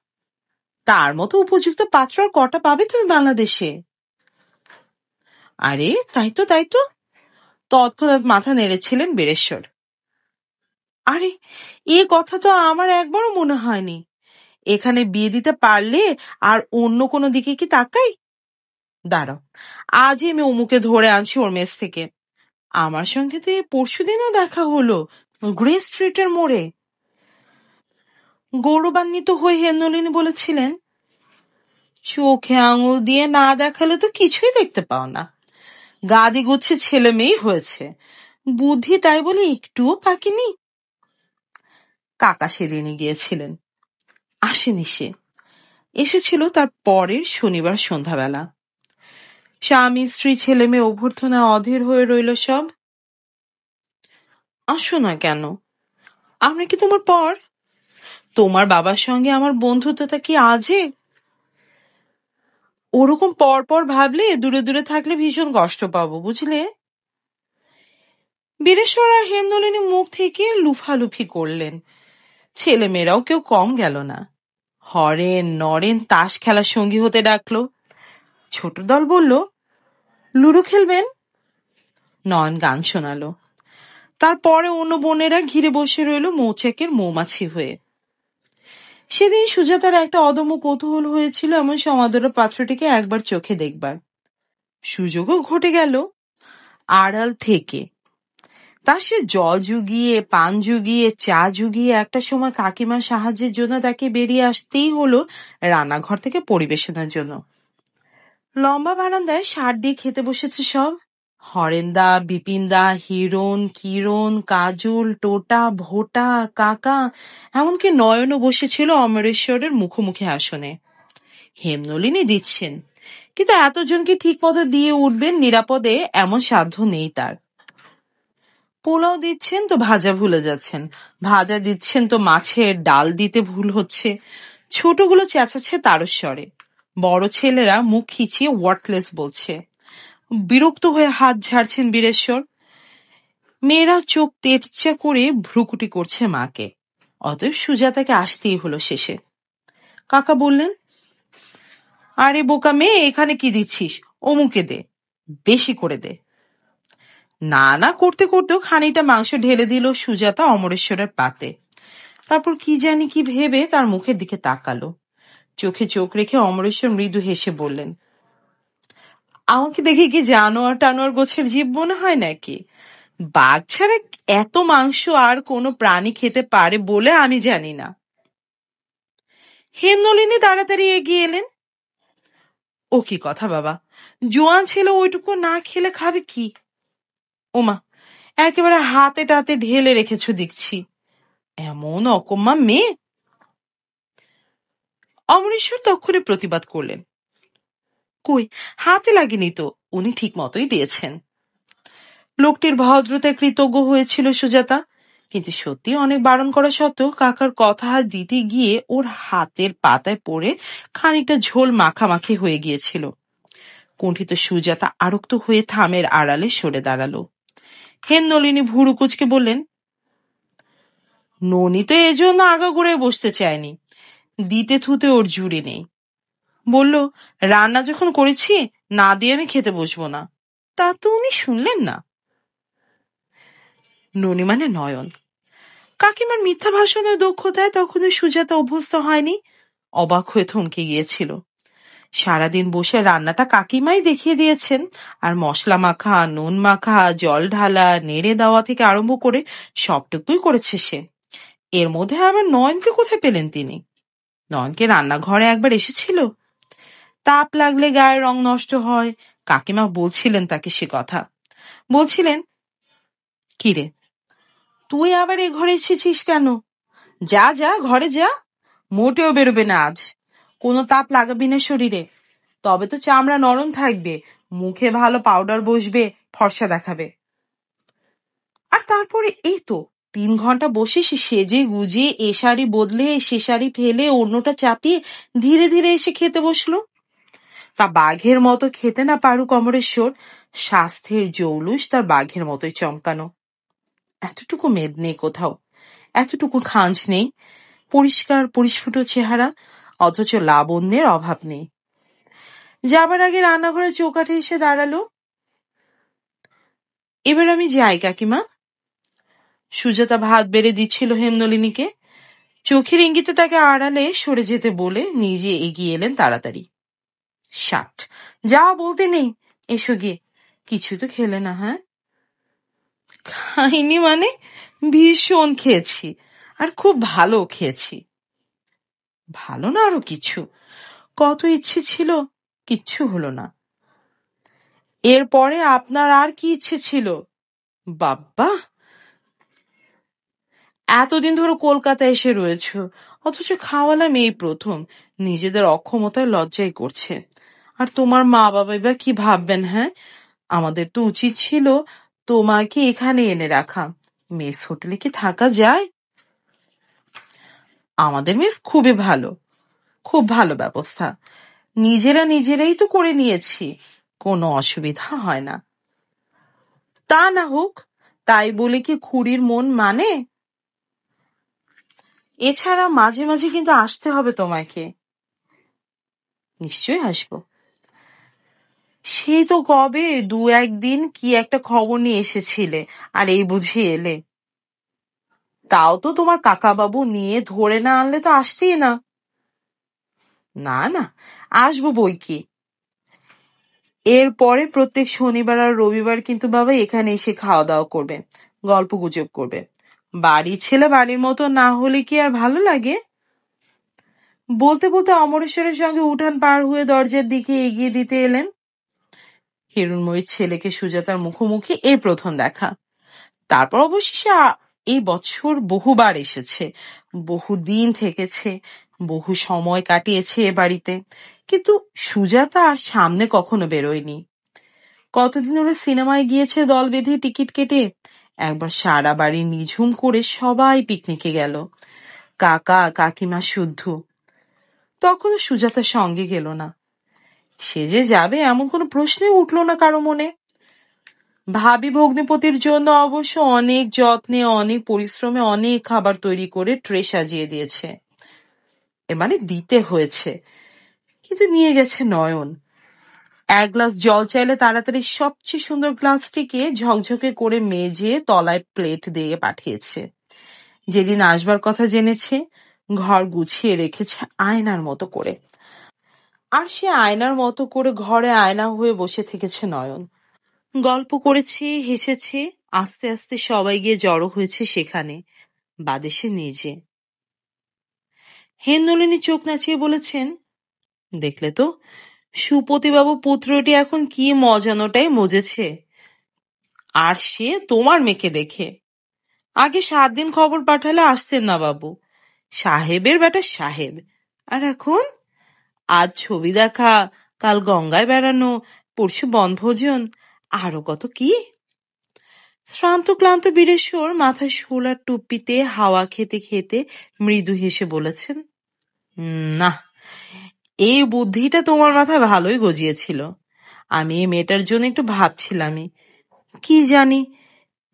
S1: তার মতো উপযুক্ত পাত্র আর কটা পাবে তুমি বাংলাদেশে? আরে তাই তো তৎক্ষণাৎ মাথা নেড়েছিলেন বীরেশ্বর। আরে এ কথা তো আমার একবারও মনে হয়নি। এখানে বিয়ে দিতে পারলে আর অন্য কোনো দিকে কি তাকাই? দাঁড়াও, আজই আমি অমুকে ধরে আনছি ওর মেস থেকে। আমার সঙ্গে তো পরশুদিনও দেখা হলো গ্রে স্ট্রিটের মোড়ে। গৌরবান্বিত হয়ে হেমনলিনী বলেছিলেন, চোখে আঙুল দিয়ে না দেখালে তো কিছুই দেখতে পাও না। গাদি গুচ্ছে ছেলে মেয়ে হয়েছে, বুদ্ধি তাই বলে একটুও পাকেনি। কাকা সেদিনই গিয়েছিলেন, আসেনি সে, এসেছিল তার পরের শনিবার সন্ধ্যাবেলা। স্বামী স্ত্রী ছেলে মেয়ে অভ্যর্থনা অধীর হয়ে রইল সব। আসো না কেন, আমরা কি তোমার পর? তোমার বাবার সঙ্গে আমার বন্ধুত্বটা কি আজে? ওরকম পর পর ভাবলে দূরে দূরে থাকলে ভীষণ কষ্ট পাবো, বুঝলে? বীরেশ্বর আর হেমনলিনী মুখ থেকে লুফালুফি করলেন। ছেলেমেয়েরাও কেউ কম গেল না। হরেন নরেন তাস খেলার সঙ্গী হতে ডাকলো। ছোট দল বলল, লুডো খেলবেন? নয়ন গান শোনালো। তারপরে অন্য বোনেরা ঘিরে বসে রইল মৌচাকের মৌমাছি হয়ে। সেদিন সুজাতার একটা অদম্য কৌতূহল হয়েছিল এমন সমাদরের পাত্রটিকে একবার চোখে দেখবার। সুযোগও ঘটে গেল। আড়াল থেকে তা সে জল জুগিয়ে, পান জুগিয়ে, চা জুগিয়ে একটা সময় কাকিমার সাহায্যের জন্য তাকে বেরিয়ে আসতেই হলো রান্নাঘর থেকে পরিবেশনার জন্য। লম্বা বারান্দায় সার দিয়ে খেতে বসেছে সব। হরেন্দা, বিপিনদা, হিরণ, কিরণ, কাজল, টোটা, ভোটা, কাকা, এমনকি নয়নও বসেছিল অমরেশ্বরের মুখোমুখি আসনে। হেমনলিনী দিচ্ছেন, কিন্তু এতজনকে ঠিক মতো দিয়ে উঠবেন নিরাপদে এমন সাধ্য নেই তার। পোলাও দিচ্ছেন তো ভাজা ভুলে যাচ্ছেন, ভাজা দিচ্ছেন তো মাছের ডাল দিতে ভুল হচ্ছে। ছোটগুলো চেঁচাচ্ছে তারস্বরে, বড় ছেলেরা মুখ খিচিয়ে ওয়ার্টলেস বলছে। বিরক্ত হয়ে হাত ঝাড়ছেন বীরেশ্বর। মেয়েরা চোখ তেরচা করে ভ্রুকুটি করছে মাকে। অতএব সুজাতাকে আসতেই হলো শেষে। কাকা বললেন, আরে বোকা মেয়ে, এখানে কি দিচ্ছিস? অমুকে দে, বেশি করে দে। না করতে করতেও খানিকটা মাংস ঢেলে দিল সুজাতা অমরেশ্বরের পাতে। তারপর কি জানি কি ভেবে তার মুখের দিকে তাকালো। চোখে চোখ রেখে অমরেশ্বর মৃদু হেসে বললেন, আমাকে দেখে কি জানোয়ার টানোয়ার গোছের জীব মনে হয় নাকি? বাঘ ছাড়া এত মাংস আর কোনো প্রাণী খেতে পারে বলে আমি জানি না। হেমনলিনী তাড়াতাড়ি এগিয়ে এলেন। ও কি কথা বাবা, জোয়ান ছেলে ওইটুকু না খেলে খাবে কি? ওমা, একেবারে হাতে টাতে ঢেলে রেখেছো দেখছি, এমন অকম্মা মেয়ে। অমরেশ্বর তক্ষণে প্রতিবাদ করলেন, কই, হাতে লাগেনি তো, উনি ঠিক মতোই দিয়েছেন। লোকটির ভদ্রতায় কৃতজ্ঞ হয়েছিল সুজাতা, কিন্তু সত্যি অনেক বারণ করা সত্ত্বেও কাকার কথা দিতে গিয়ে ওর হাতের পাতায় পড়ে খানিকটা ঝোল মাখামাখি হয়ে গিয়েছিল। কুণ্ঠিত সুজাতা আরক্ত হয়ে থামের আড়ালে সরে দাঁড়ালো। হেমনলিনী ভুরু কুচকে বললেন, ননি তো এজন্য আগাগোড়ায় বসতে চায়নি, দিতে থুতে ওর জুড়ি নেই। বলল, রান্না যখন করেছি না দিয়ে আমি খেতে বসবো না। তা তো উনি শুনলেন না। ননি মানে নয়ন। কাকিমার মিথ্যা ভাষণের দক্ষতায় তখনও সুজাতা অভ্যস্ত হয়নি, অবাক হয়ে থমকে গিয়েছিল। সারাদিন বসে রান্নাটা কাকিমাই দেখিয়ে দিয়েছেন, আর মশলা মাখা, নুন মাখা, জল ঢালা, নেড়ে দেওয়া থেকে আরম্ভ করে সবটুকুই করেছে সে। এর মধ্যে আবার নয়নকে কোথায় পেলেন তিনি? নয়নকে রান্নাঘরে একবার এসেছিল। তাপ লাগলে গায়ের রং নষ্ট হয়, কাকিমা বলছিলেন তাকে সে কথা। বলছিলেন, কিরে তুই আবার এ ঘরে এসেছিস কেন? যা যা ঘরে যা, মোটেও বেরোবে না আজ। কোনো তাপ লাগাবি না শরীরে, তবে তো চামড়া নরম থাকবে, মুখে ভালো পাউডার বসবে, ফর্সা দেখাবে। আর তারপরে এই তো 3 ঘন্টা বসে সে সেজে গুজে এ শাড়ি বদলে সে শাড়ি ফেলে অন্যটা চাপিয়ে ধীরে ধীরে এসে খেতে বসলো। তা বাঘের মতো খেতে না পারুক অমরেশ্বর, স্বাস্থ্যের জৌলুস তার বাঘের মতোই চমকানো। এতটুকু মেদ নেই কোথাও, এতটুকু খাঁজ নেই, পরিষ্কার পরিস্ফুট চেহারা, অথচ লাবণ্যের অভাব নেই। যাবার আগে রান্নাঘরে চৌকাঠে এসে দাঁড়ালো। এবার আমি যাই কাকিমা। সুজাতা ভাত বেড়ে দিচ্ছিল হেমনলিনীকে। চোখের ইঙ্গিতে তাকে আড়ালে সরে যেতে বলে নিজে এগিয়ে এলেন তাড়াতাড়ি। ষাট, যা বলতে নেই, এসো গিয়ে। কিছু তো খেলে না? হ্যাঁ, খাইনি মানে? ভীষণ খেয়েছি, আর খুব ভালো খেয়েছি। ভালো না আরো কিছু? কত ইচ্ছে ছিল, কিচ্ছু হলো না। এরপরে আপনার আর কি ইচ্ছে ছিল? বাব্বা, এতদিন ধরে কলকাতায় এসে রয়েছ, অথচ খাওয়ালাম এই প্রথম। নিজেদের অক্ষমতায় লজ্জাই করছে। আর তোমার মা বাবা বা কি ভাববেন? হ্যাঁ, আমাদের তো উচিত ছিল তোমাকে এখানে এনে রাখা। মেস হোটেলে কি থাকা যায়? আমাদের মেস খুবই ভালো, খুব ভালো ব্যবস্থা। নিজেরাই তো করে নিয়েছি, কোনো অসুবিধা হয় না। তা না হোক, তাই বলে কি খুড়ির মন মানে? এছাড়া মাঝে মাঝে কিন্তু আসতে হবে তোমাকে। নিশ্চয়ই আসবো। সেই তো কবে 2-1 দিন কি একটা খবর নিয়ে এসেছিলে, আর এই বুঝি এলে। তাও তো তোমার কাকাবাবু নিয়ে ধরে না আনলে তো আসতেই না। না না, আসবো বই কি। এরপরে প্রত্যেক শনিবার আর রবিবার কিন্তু বাবা এখানে এসে খাওয়া দাওয়া করবে, গল্প গুজব করবে। বাড়ির ছেলে বাড়ির মতো না হলে কি আর ভালো লাগে? বলতে বলতে অমরেশ্বরের সঙ্গে উঠান পার হয়ে দরজার দিকে এগিয়ে দিতে এলেন। হিরণময়ীর ছেলেকে সুজাতার মুখোমুখি এই প্রথম দেখা। তারপর অবশেষে এই বছর বহুবার এসেছে, বহুদিন থেকেছে, বহু সময় কাটিয়েছে এ বাড়িতে, কিন্তু সুজাতা আর সামনে কখনো বেরোয়নি। কতদিন ওরা সিনেমায় গিয়েছে দল বেঁধে টিকিট কেটে। একবার সারা বাড়ি নিঝুম করে সবাই পিকনিকে গেল, কাকা কাকিমা শুদ্ধ। তখনও সুজাতার সঙ্গে গেল না। সে যে যাবে এমন কোনো প্রশ্নই উঠল না কারো মনে। ভাবি ভগ্নিপতির জন্য অবশ্য অনেক যত্নে অনেক পরিশ্রমে অনেক খাবার তৈরি করে ট্রে সাজিয়ে দিয়েছে, এ মানে দিতে হয়েছে। কিন্তু নিয়ে গেছে নয়ন। 1 গ্লাস জল চাইলে তাড়াতাড়ি সবচেয়ে সুন্দর গ্লাসটিকে ঝকঝকে করে মেজে তলায় প্লেট দিয়ে পাঠিয়েছে। যেদিন আসবার কথা জেনেছে, ঘর গুছিয়ে রেখেছে আয়নার মতো করে। আর সে আয়নার মতো করে ঘরে আয়না হয়ে বসে থেকেছে নয়ন। গল্প করেছে, হেসেছে, আস্তে আস্তে সবাই গিয়ে জড়ো হয়েছে সেখানে, বাদে সে নিজে। হেমনলিনী চোখ নাচিয়ে বলেছেন, দেখলে তো সুপতিবাবু পুত্রটি এখন কি মজানোটাই মজেছে। আর সে তোমার মেয়েকে দেখে। আগে 7 দিন খবর পাঠালে আসতেন না বাবু, সাহেবের বেটা সাহেব। আর এখন আজ ছবি দেখা, কাল গঙ্গায় বেড়ানো, পরশু বনভোজন, আরো কত কি। শ্রান্ত ক্লান্ত বীরেশ্বর মাথায় শোলার টুপিতে হাওয়া খেতে খেতে মৃদু হেসে বলেছেন, না, এই বুদ্ধিটা তোমার মাথায় ভালোই গজিয়েছিল। আমি এই মেয়েটার জন্য একটু ভাবছিলামই, কি জানি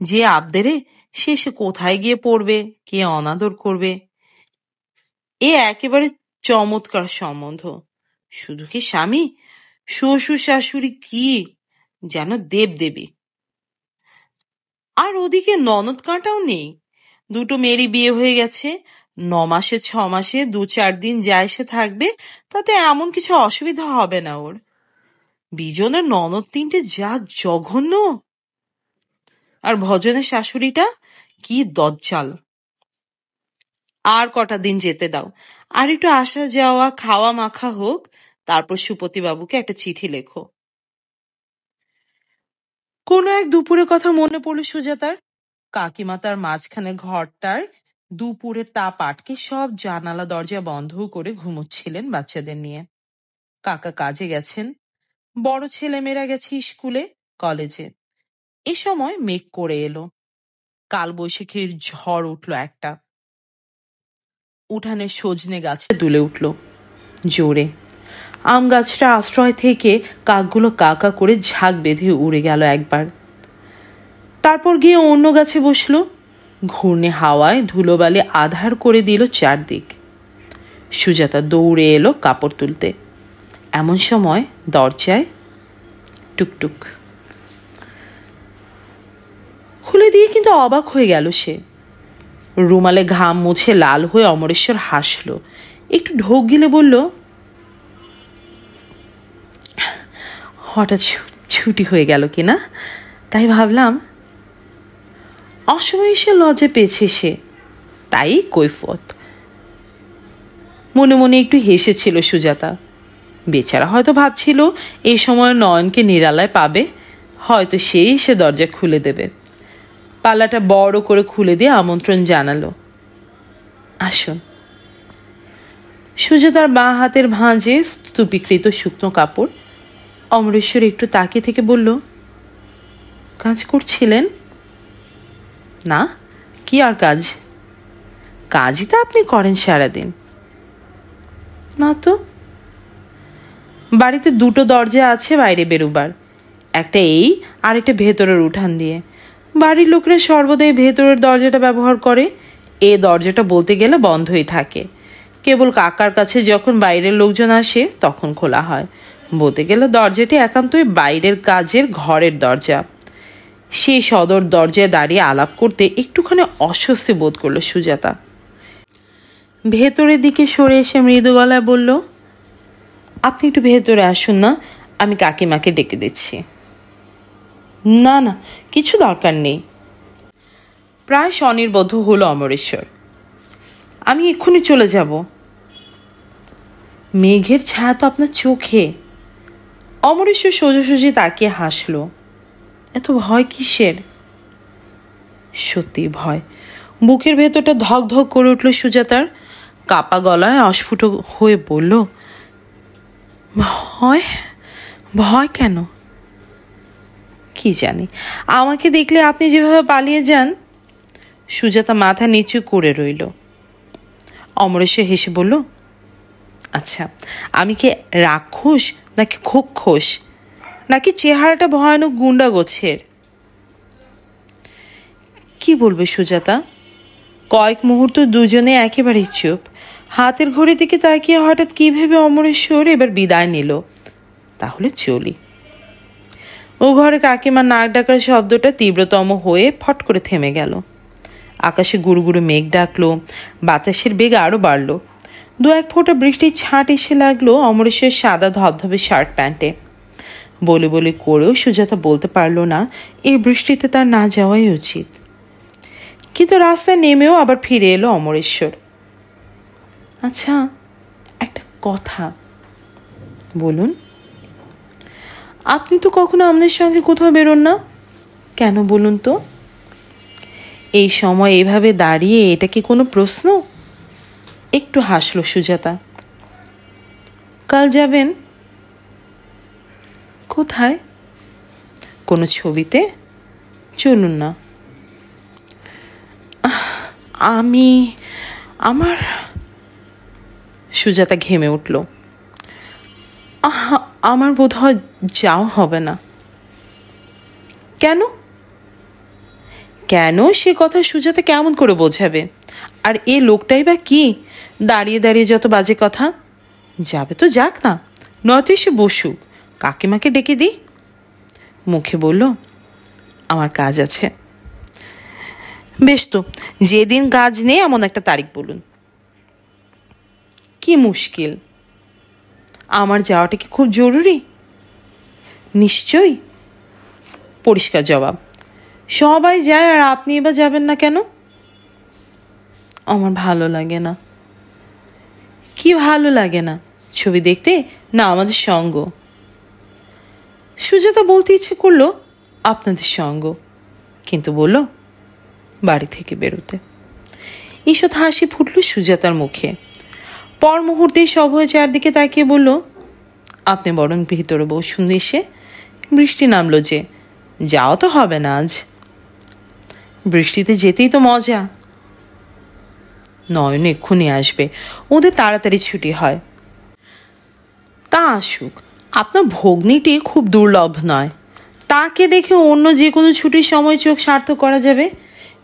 S1: যে আবদেরে সে কোথায় গিয়ে পড়বে, কে অনাদর করবে। এ একেবারে চমৎকার সম্বন্ধ। শুধু কি স্বামী, শ্বশুর শাশুড়ি কি যেন দেবদেবী। আর ওদিকে ননদ কাঁটাও নেই, 2 মেয়েরই বিয়ে হয়ে গেছে। 9 মাসে 6 মাসে 2-4 দিন যায় সে থাকবে, তাতে এমন কিছু অসুবিধা হবে না ওর। বিজনের ননদ 3টে যা জঘন্য। আর ভজনের শাশুড়িটা কি দজ্জাল। আর কটা দিন যেতে দাও, আর একটু আসা যাওয়া খাওয়া মাখা হোক, তারপর সুপতিবাবুকে একটা চিঠি লেখো। কোনো এক দুপুরের কথা মনে পড়ল সুজাতার। কাকিমা তার মাঝখানে ঘরটার দুপুরের তাপ আটকে সব জানালা দরজা বন্ধ করে ঘুমোচ্ছিলেন বাচ্চাদের নিয়ে। কাকা কাজে গেছেন, বড় ছেলেমেয়েরা গেছে স্কুলে কলেজে। এ সময় মেঘ করে এলো। কালবৈশাখীর ঝড় উঠল একটা। উঠানে সজনে গাছে দুলে উঠল জোরে। আম গাছটা আশ্রয় থেকে কাকগুলো কাকা করে ঝাঁক বেঁধে উড়ে গেল একবার। তারপর গিয়ে অন্য গাছে বসলো। ঘূর্ণে হাওয়ায় ধুলোবালি আধার করে দিল চারদিক। সুজাতা দৌড়ে এলো কাপড় তুলতে। এমন সময় দরজায় টুকটুক। খুলে দিয়ে কিন্তু অবাক হয়ে গেল সে। রুমালে ঘাম মুছে লাল হয়ে অমরেশ্বর হাসল, একটু ঢোক গিলে বলল, হঠাৎ ছুটি হয়ে গেল কিনা, তাই ভাবলাম। অসময়ে এসে লজ্জা পেয়েছে সে, তাই কৈফত। মনে মনে একটু হেসেছিল সুজাতা। বেচারা হয়তো ভাবছিল এই সময় নয়নকে নিরালায় পাবে, হয়তো সেই এসে দরজা খুলে দেবে। পাল্লাটা বড় করে খুলে দিয়ে আমন্ত্রণ জানালো, আসুন। সুজাতার বাঁ হাতের ভাঁজে স্তূপীকৃত শুকনো কাপড়। অমরেশ্বর একটু তাকিয়ে থেকে বলল, কাজ করছিলেন? না, কি আর কাজ? কাজই তো আপনি করেন সারাদিন। না তো। বাড়িতে দুটো দরজা আছে বাইরে বেরোবার, একটা এই আর একটা ভেতরের উঠান দিয়ে। বাড়ির লোকরা সর্বদাই ভেতরের দরজাটা ব্যবহার করে। এ দরজাটা বলতে গেলে বন্ধই থাকে, কেবল কাকার কাছে যখন বাইরের লোকজন আসে তখন খোলা হয়। বলতে গেলে দরজাটি একান্তই বাইরের কাজের ঘরের দরজা। সেই সদর দরজায় দাঁড়িয়ে আলাপ করতে একটুখানি অস্বস্তি বোধ করল সুজাতা। ভেতরের দিকে সরে এসে মৃদু গলায় বলল, আপনি একটু ভেতরে আসুন না, আমি কাকিমাকে ডেকে দিচ্ছি। না না, কিছু দরকার নেই। প্রায় স্বনির্বদ্ধ হলো অমরেশ্বর। আমি এক্ষুনি চলে যাব। মেঘের ছায়া তো আপনার চোখে। অমরেশ্বর সোজাসুজি তাকিয়ে হাসল। এত ভয় কিসের? সত্যি ভয়। বুকের ভেতরটা ধক ধক করে উঠল সুজাতার। কাপা গলায় অস্ফুট হয়ে বলল, ভয়? ভয় কেন? কি জানি, আমাকে দেখলে আপনি যেভাবে পালিয়ে যান। সুজাতা মাথা নিচু করে রইল। অমরেশ্বর হেসে বলল, আচ্ছা, আমি কি রাক্ষস নাকি খোক্ষস, নাকি চেহারাটা ভয়ানক গুন্ডা গোছের? কি বলবে সুজাতা? কয়েক মুহূর্ত দুজনে একেবারেই চুপ। হাতের ঘড়ির দিকে তাকিয়ে হঠাৎ কি ভেবে অমরেশ্বর এবার বিদায় নিল। তাহলে চলি। ও ঘরে কাকিমার নাক ডাকার শব্দটা তীব্রতম হয়ে ফট করে থেমে গেল। আকাশে গুরু গুরু মেঘ ডাকলো, বাতাসের বেগ আরও বাড়ল। দু এক ফোঁটা বৃষ্টির ছাঁট এসে লাগলো অমরেশ্বর সাদা ধবধবে শার্ট প্যান্টে। বলে বলে করেও সুজাতা বলতে পারল না এই বৃষ্টিতে তার না যাওয়াই উচিত। কিন্তু রাস্তায় নেমেও আবার ফিরে এলো অমরেশ্বর। আচ্ছা, একটা কথা বলুন। আপনি তো কখনো আমাদের সঙ্গে কোথাও বেরোন না, কেন বলুন তো? এই সময় এভাবে দাঁড়িয়ে এটা কি কোনো প্রশ্ন? একটু হাসল সুজাতা। কাল যাবেন? কোথায়? কোনো ছবিতে? চলুন না। আমার সুজাতা ঘেমে উঠল। আমার বোধহয় যাওয়া হবে না। কেন? কেন সে কথা সুজাতা কেমন করে বোঝাবে? আর এ লোকটাই বা কি, দাঁড়িয়ে দাঁড়িয়ে যত বাজে কথা। যাবে তো যাক না, নয়তো এসে বসুক, কাকিমাকে ডেকে দিই। মুখে বলল, আমার কাজ আছে। বেশ তো, যেদিন কাজ নেই এমন একটা তারিখ বলুন। কি মুশকিল? আমার যাওয়াটা কি খুব জরুরি? নিশ্চয়ই। পরিষ্কার জবাব। সবাই যায় আর আপনি এবার যাবেন না কেন? আমার ভালো লাগে না। কি ভালো লাগে না? ছবি দেখতে না আমাদের সঙ্গ? সুজাতা বলতে ইচ্ছে করলো আপনাদের সঙ্গ, কিন্তু বলল বাড়ি থেকে বেরোতে। ঈষৎ হাসি ফুটল সুজাতার মুখে। পর মুহূর্তে সভয়ে চারদিকে তাকিয়ে বলল, আপনি বরং ভিতরে বসুন এসে, বৃষ্টি নামলো যে, যাওয়া তো হবে না আজ। বৃষ্টিতে যেতেই তো মজা। নয়ন এক্ষুনি আসবে, ওদের তাড়াতাড়ি ছুটি হয়। তা আসুক, আপনার ভগ্নিটি খুব দুর্লভ নয়, তাকে দেখে অন্য যে কোনো ছুটির সময় চোখ সার্থক করা যাবে,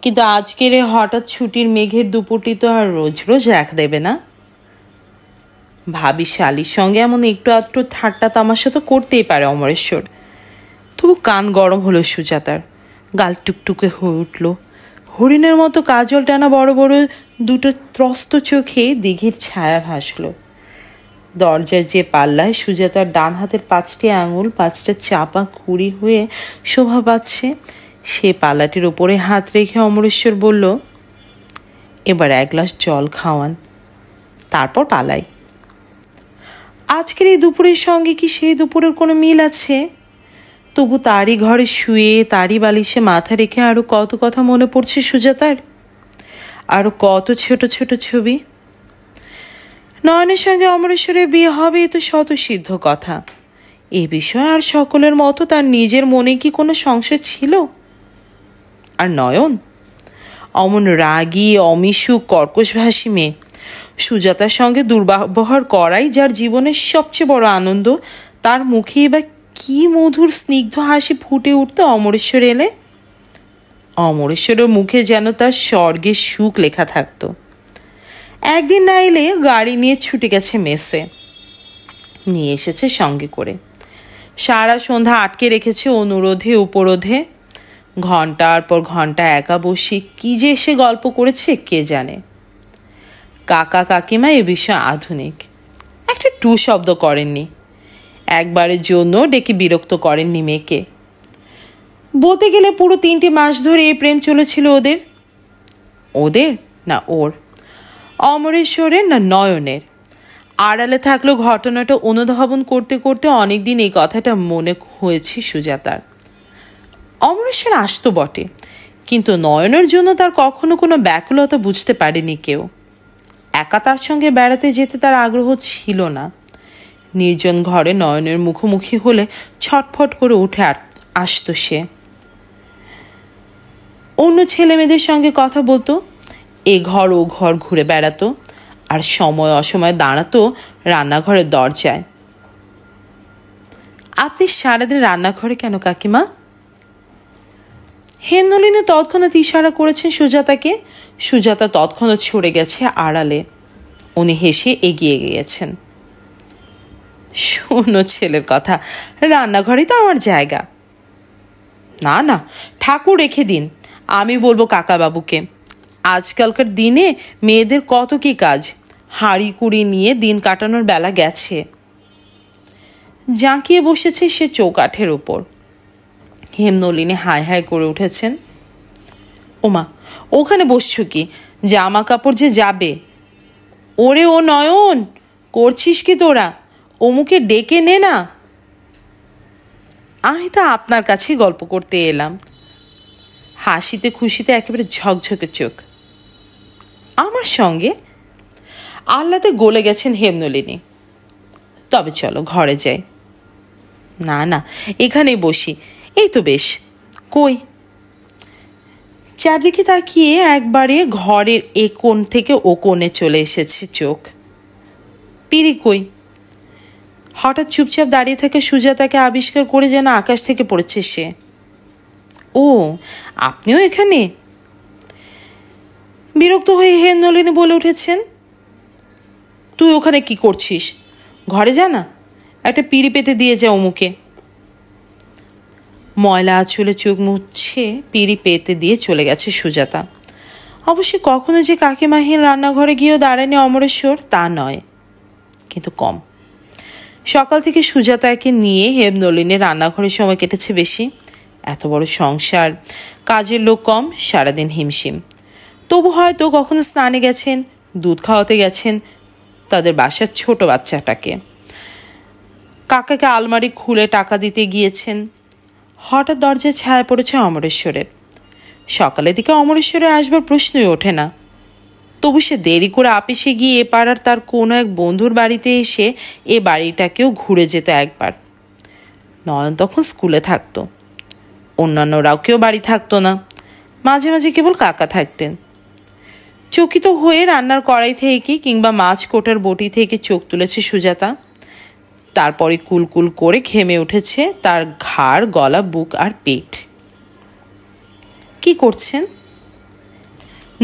S1: কিন্তু আজকের এই হঠাৎ ছুটির মেঘের দুপুরটি তো আর রোজ রোজ দেখা দেবে না। ভাবি শালির সঙ্গে এমন একটু আধটু ঠাট্টা তামাশা তো করতেই পারে অমরেশ্বর। তবু কান গরম হলো সুজাতার, গাল টুকটুকে হয়ে উঠল। হরিণের মতো কাজল টানা বড় বড় দুটো ত্রস্ত চোখে দিঘির ছায়া ভাসল। দরজার যে পাল্লায় সুজাতার ডান হাতের 5টি আঙুল 5টা চাপা খুঁড়ি হয়ে শোভা পাচ্ছে, সে পাল্লাটির ওপরে হাত রেখে অমরেশ্বর বলল, এবার 1 গ্লাস জল খাওয়ান, তারপর পালাই। আজকের এই দুপুরের সঙ্গে কি সেই দুপুরের কোনো মিল আছে? তবু তারই ঘরে শুয়ে তারই বালিশে মাথা রেখে আরো কত কথা মনে পড়ছে সুজাতার, আরো কত ছোট ছোট ছবি। নয়নের সঙ্গে অমরেশ্বরের বিয়ে হবে, এ তো শতসিদ্ধ কথা। এ বিষয়ে আর সকলের মতো তার নিজের মনে কি কোনো সংশয় ছিল? আর নয়ন, অমন রাগী অমিশুক কর্কশভাষী মেয়ে, সুজাতার সঙ্গে দুর্ব্যবহার করাই যার জীবনের সবচেয়ে বড় আনন্দ, তার মুখে বা কি মধুর স্নিগ্ধ হাসি ফুটে উঠত অমরেশ্বর এলে। অমরেশ্বরের মুখে যেন তার স্বর্গের সুখ লেখা থাকতো। একদিন না এলে গাড়ি নিয়ে ছুটে গেছে মেসে, নিয়ে এসেছে সঙ্গে করে। সারা সন্ধ্যা আটকে রেখেছে অনুরোধে উপরোধে, ঘন্টার পর ঘন্টা একা বসে কি যে এসে গল্প করেছে কে জানে। কাকা কাকিমা এ বিষয়ে আধুনিক, একটা টু শব্দ করেননি, একবারের জন্য ডেকে বিরক্ত করেননি মেয়েকে। বলতে গেলে পুরো 3টি মাস ধরে এই প্রেম চলেছিল ওদের। ওদের না ওর, অমরেশ্বরের না নয়নের। আড়ালে থাকলেও ঘটনাটা অনুধাবন করতে করতে অনেকদিন এই কথাটা মনে হয়েছে সুজাতার। অমরেশ্বর আসতো বটে, কিন্তু নয়নের জন্য তার কখনো কোনো ব্যাকুলতা বুঝতে পারেনি কেউ। একা তার সঙ্গে বেড়াতে যেতে তার আগ্রহ ছিল না। নির্জন ঘরে নয়নের মুখোমুখি হলে ছটফট করে উঠে আসতো সে। অন্য ছেলে মেয়েদের সঙ্গে কথা বলতো, এ ঘর ও ঘর ঘুরে বেড়াতো, আর সময় অসময় দাঁড়াতো রান্নাঘরের দরজায়। আপনি সারাদিন রান্নাঘরে কেন কাকিমা? হেমনলিনী তৎক্ষণাৎ ইশারা করেছেন সুজাতাকে। সুজাতা তৎক্ষণাৎ সরে গেছে আড়ালে। উনি হেসে এগিয়ে গিয়েছেন। শোনো ছেলের কথা, রান্নাঘরেই তো আমার জায়গা। না না, ঠাকুর রেখে দিন, আমি বলবো কাকাবাবুকে। আজকালকার দিনে মেয়েদের কত কি কাজ, হাঁড়ি কুড়ি নিয়ে দিন কাটানোর বেলা গেছে। জাঁকিয়ে বসেছে সে চৌকাঠের ওপর। হেমনলিনী হায় হায় করে উঠেছেন। ওমা, ওখানে বসছো কি? জামা কাপড় যে যাবে। ওরে ও নয়ন, করছিস কি তোরা? অমুকে ডেকে নে না। আমি তো আপনার কাছেই গল্প করতে এলাম। হাসিতে খুশিতে একেবারে ঝকঝকে চোখ। আমার সঙ্গে? আহ্লাদে গলে গেছেন হেমনলিনী। তবে চলো ঘরে যাই। না না, এখানেই বসি, এই তো বেশ। কই? চারদিকে তাকিয়ে একবারে ঘরের এ কোণ থেকে ও কোণে চলে এসেছে চোখ। পিড়ি কই? হঠাৎ চুপচাপ দাঁড়িয়ে থাকে সুজাতাকে আবিষ্কার করে যেন আকাশ থেকে পড়েছে সে। ও, আপনিও এখানে? বিরক্ত হয়ে হেমনলিনী বলে উঠেছেন। তুই ওখানে কি করছিস? ঘরে যা না, একটা পিড়ি পেতে দিয়ে যা অমুকে। ময়লা আঁচলে চোখ মুছছে পিড়ি পেতে দিয়ে চলে গেছে সুজাতা। অবশ্যই কখনো যে কাকিমাহীন রান্নাঘরে গিয়েও দাঁড়ায়নি অমরেশ্বর তা নয়, কিন্তু কম। সকাল থেকে সুজাতাকে নিয়ে হেমনলিনীর রান্নাঘরের সময় কেটেছে বেশি। এত বড় সংসার, কাজের লোক কম, সারাদিন হিমশিম। তবু হয়তো কখনো স্নানে গেছেন, দুধ খাওয়াতে গেছেন তাদের বাসার ছোট বাচ্চাটাকে, কাকাকে আলমারি খুলে টাকা দিতে গিয়েছেন। হঠাৎ দরজায় ছায়া পড়েছে অমরেশ্বরের। সকালের দিকে অমরেশ্বরে আসবার প্রশ্নই ওঠে না। তবু সে দেরি করে আপিসে গিয়ে এ পাড়ার তার কোনো এক বন্ধুর বাড়িতে এসে এ বাড়িটাকেও ঘুরে যেত একবার। নয়ন তখন স্কুলে থাকতো, অন্যান্যরাও কেউ বাড়ি থাকতো না। মাঝে মাঝে কেবল কাকা থাকতেন। চকিত হয়ে রান্নার কড়াই থেকে কিংবা মাছ কোটার বটি থেকে চোখ তুলেছে সুজাতা। তারপরে কুলকুল করে ঘেমে উঠেছে তার ঘাড়, গলা, বুক আর পেট। কি করছেন?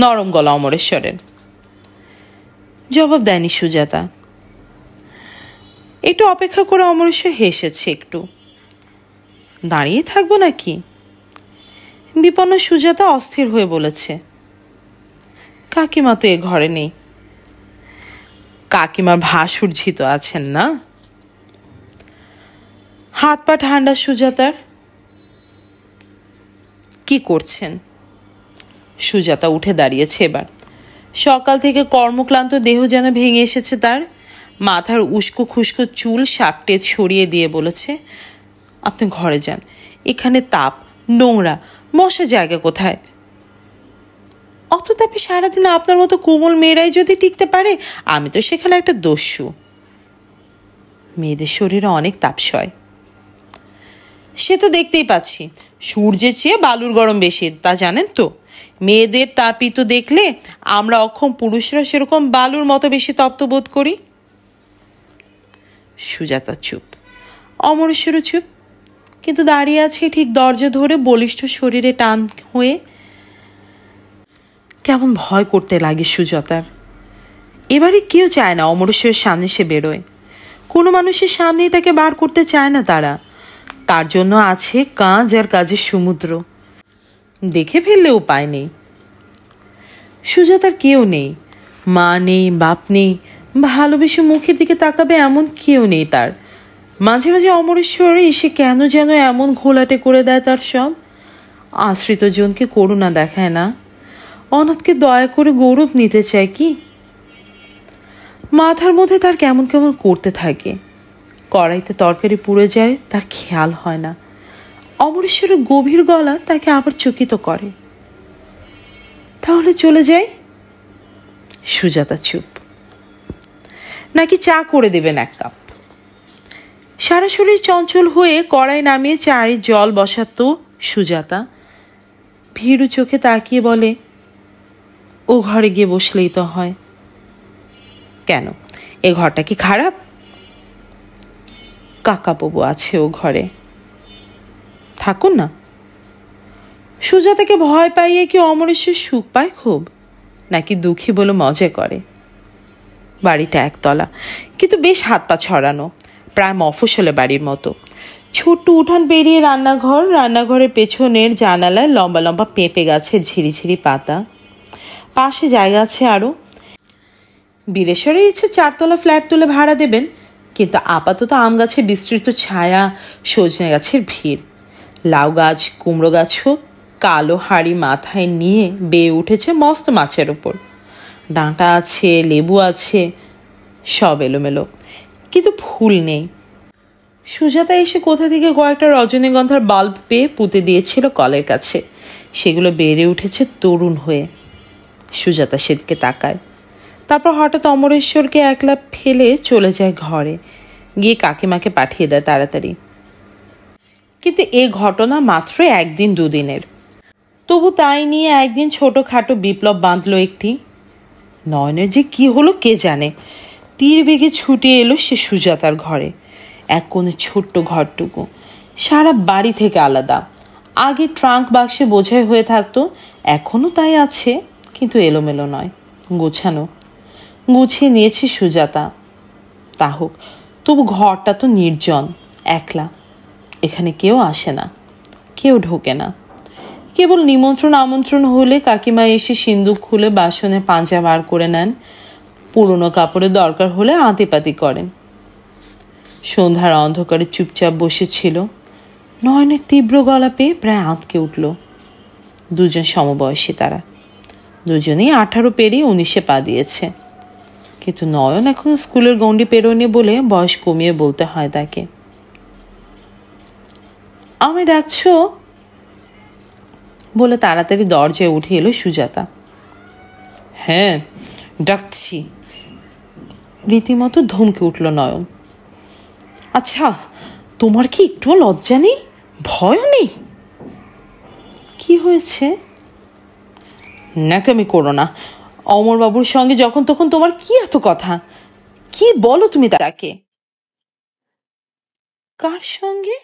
S1: নরম গলা অমরেশ্বরের। জবাব দেয়নি সুজাতা। একটু অপেক্ষা করে অমরেশ্বর হেসেছে একটু। দাঁড়িয়ে থাকবো নাকি? বিপন্ন সুজাতা অস্থির হয়ে বলেছে। কাকিমা তো এ ঘরে নেই। কাকিমার ভাসুরঝি তো আছেন না? হাত পা ঠান্ডা সুজাতার। কি করছেন? সুজাতা উঠে দাঁড়িয়েছে এবার। সকাল থেকে কর্মক্লান্ত দেহ যেন ভেঙে এসেছে তার। মাথার উস্কো খুস্কো চুল সাপটে ছড়িয়ে দিয়ে বলেছে, আপনি ঘরে যান, এখানে তাপ, নোংরা, মশা জায়গা কোথায়? অত তাপে সারাদিন আপনার মতো কোমল মেয়েরাই যদি টিকতে পারে, আমি তো সেখানে একটা দস্যু। মেয়েদের শরীরে অনেক তাপ সয়। সে তো দেখতেই পাচ্ছি, সূর্যের চেয়ে বালুর গরম বেশি, তা জানেন তো? মেয়েদের তাপিত দেখলে আমরা অক্ষম পুরুষরা সেরকম বালুর মতো বেশি তপ্ত বোধ করি। সুজাতা চুপ, অমরেশ্বরও চুপ, কিন্তু দাঁড়িয়ে আছে ঠিক দরজা ধরে বলিষ্ঠ শরীরে টান হয়ে। কেমন ভয় করতে লাগে সুজাতার। এবারে কেউ চায় না অমরেশ্বরের সামনে সে বেরোয়। কোনো মানুষের সামনেই তাকে বার করতে চায় না তারা। তার জন্য আছে কাজ আর কাজের সমুদ্র। দেখে ফেললে উপায় নেই। সুজাতার কেউ নেই, মা নেই, বাপ নেই, ভালোবেসে মুখের দিকে তাকাবে এমন কেউ নেই তার। মাঝে মাঝে অমরেশ্বর এসে কেন যেন এমন ঘোলাটে করে দেয় তার সব। আশ্রিত জনকে করুণা দেখায় না, অনাথকে দয়া করে গৌরব নিতে চায় কি। মাথার মধ্যে তার কেমন কেমন করতে থাকে। কড়াইতে তরকারি পুড়ে যায়, তার খেয়াল হয় না। অমরেশ্বরের গভীর গলা তাকে আবার চকিত করে। তাহলে চলে যাই। সুজাতা চুপ। নাকি চা করে দেবেন এক কাপ? সারা শরীর চঞ্চল হয়ে কড়াই নামিয়ে চায়ের জল বসাতো সুজাতা। ভীরু চোখে তাকিয়ে বলে, ও ঘরে গিয়ে বসলেই তো হয়। কেন, এ ঘরটা কি খারাপ? কাকাবাবু আছে ও ঘরে, থাকুন না। সুজাতাকে ভয় পাইয়ে কি অমরেশ্বর সুখ পায় খুব, নাকি দুঃখী বলে মজা করে? বাড়িটা একতলা, কিন্তু বেশ হাত পা ছড়ানো, প্রায় মফস্বলে বাড়ির মতো। ছোট্ট উঠান পেরিয়ে রান্নাঘর, রান্নাঘরের পেছনের জানালায় লম্বা লম্বা পেঁপে গাছের ঝিরিঝিরি পাতা। পাশে জায়গা আছে আরও। বীরেশ্বরের ইচ্ছে 4 তলা ফ্ল্যাট তুলে ভাড়া দেবেন, কিন্তু আপাতত আম গাছের বিস্তৃত ছায়া, সজনে গাছের ভিড়, লাউ গাছ, কুমড়ো গাছও কালো হাড়ি মাথায় নিয়ে বেয়ে উঠেছে মস্ত মাছের ওপর। ডাঁটা আছে, লেবু আছে, সব এলোমেলো, কিন্তু ফুল নেই। সুজাতা এসে কোথা থেকে কয়েকটা রজনীগন্ধার বাল্ব পেয়ে পুঁতে দিয়েছিল কলের কাছে। সেগুলো বেড়ে উঠেছে তরুণ হয়ে। সুজাতা সেদিকে তাকায়। তারপর হঠাৎ অমরেশ্বরকে একলা ফেলে চলে যায় ঘরে, গিয়ে কাকিমাকে পাঠিয়ে দেয় তাড়াতাড়ি। কিন্তু এ ঘটনা মাত্র 1 দিন 2 দিনের। তবু তাই নিয়ে একদিন ছোটোখাটো বিপ্লব বাঁধল একটি। নয়নের যে কি হলো কে জানে। তীর বেগে ছুটে এলো সে সুজাতার ঘরে। এক কোণে ছোট্ট ঘরটুকু, সারা বাড়ি থেকে আলাদা। আগে ট্রাঙ্ক বাক্সে বোঝাই হয়ে থাকতো, এখনও তাই আছে, কিন্তু এলোমেলো নয়, গোছানো। গুছিয়ে নিয়েছে সুজাতা। তা হোক, তবু ঘরটা তো নির্জন, একলা। এখানে কেউ আসে না, কেউ ঢোকে না। কেবল নিমন্ত্রণ আমন্ত্রণ হলে কাকিমা এসে সিন্দুক খুলে বাসনে পাঞ্জা বার করে নেন। পুরনো কাপড়ের দরকার হলে আঁতিপাতি করেন। সন্ধ্যার অন্ধকারে চুপচাপ বসেছিল। নয়নের তীব্র গলা পেয়ে প্রায় আঁতকে উঠল। দুজন সমবয়সী তারা, দুজনেই 18 পেরিয়ে 19-এ পা দিয়েছে। কিন্তু নয়ন এখন স্কুলের গণ্ডি পেরোয়নি বলে বয়স কমিয়ে বলতে হয় তাকে। আমি ডাকছো বলে তাড়াতাড়ি দরজায় উঠে এলো সুজাতা। হ্যাঁ ডাকছি, রীতিমতো ধমকে উঠল নয়ন। আচ্ছা, তোমার কি একটু লজ্জা নেই, ভয় নেই? কি হয়েছে? ন্যাকামি করো না। অমর বাবুর সঙ্গে যখন তখন তোমার কি এত কথা? কি বলো তুমি তাকে? কার সঙ্গে?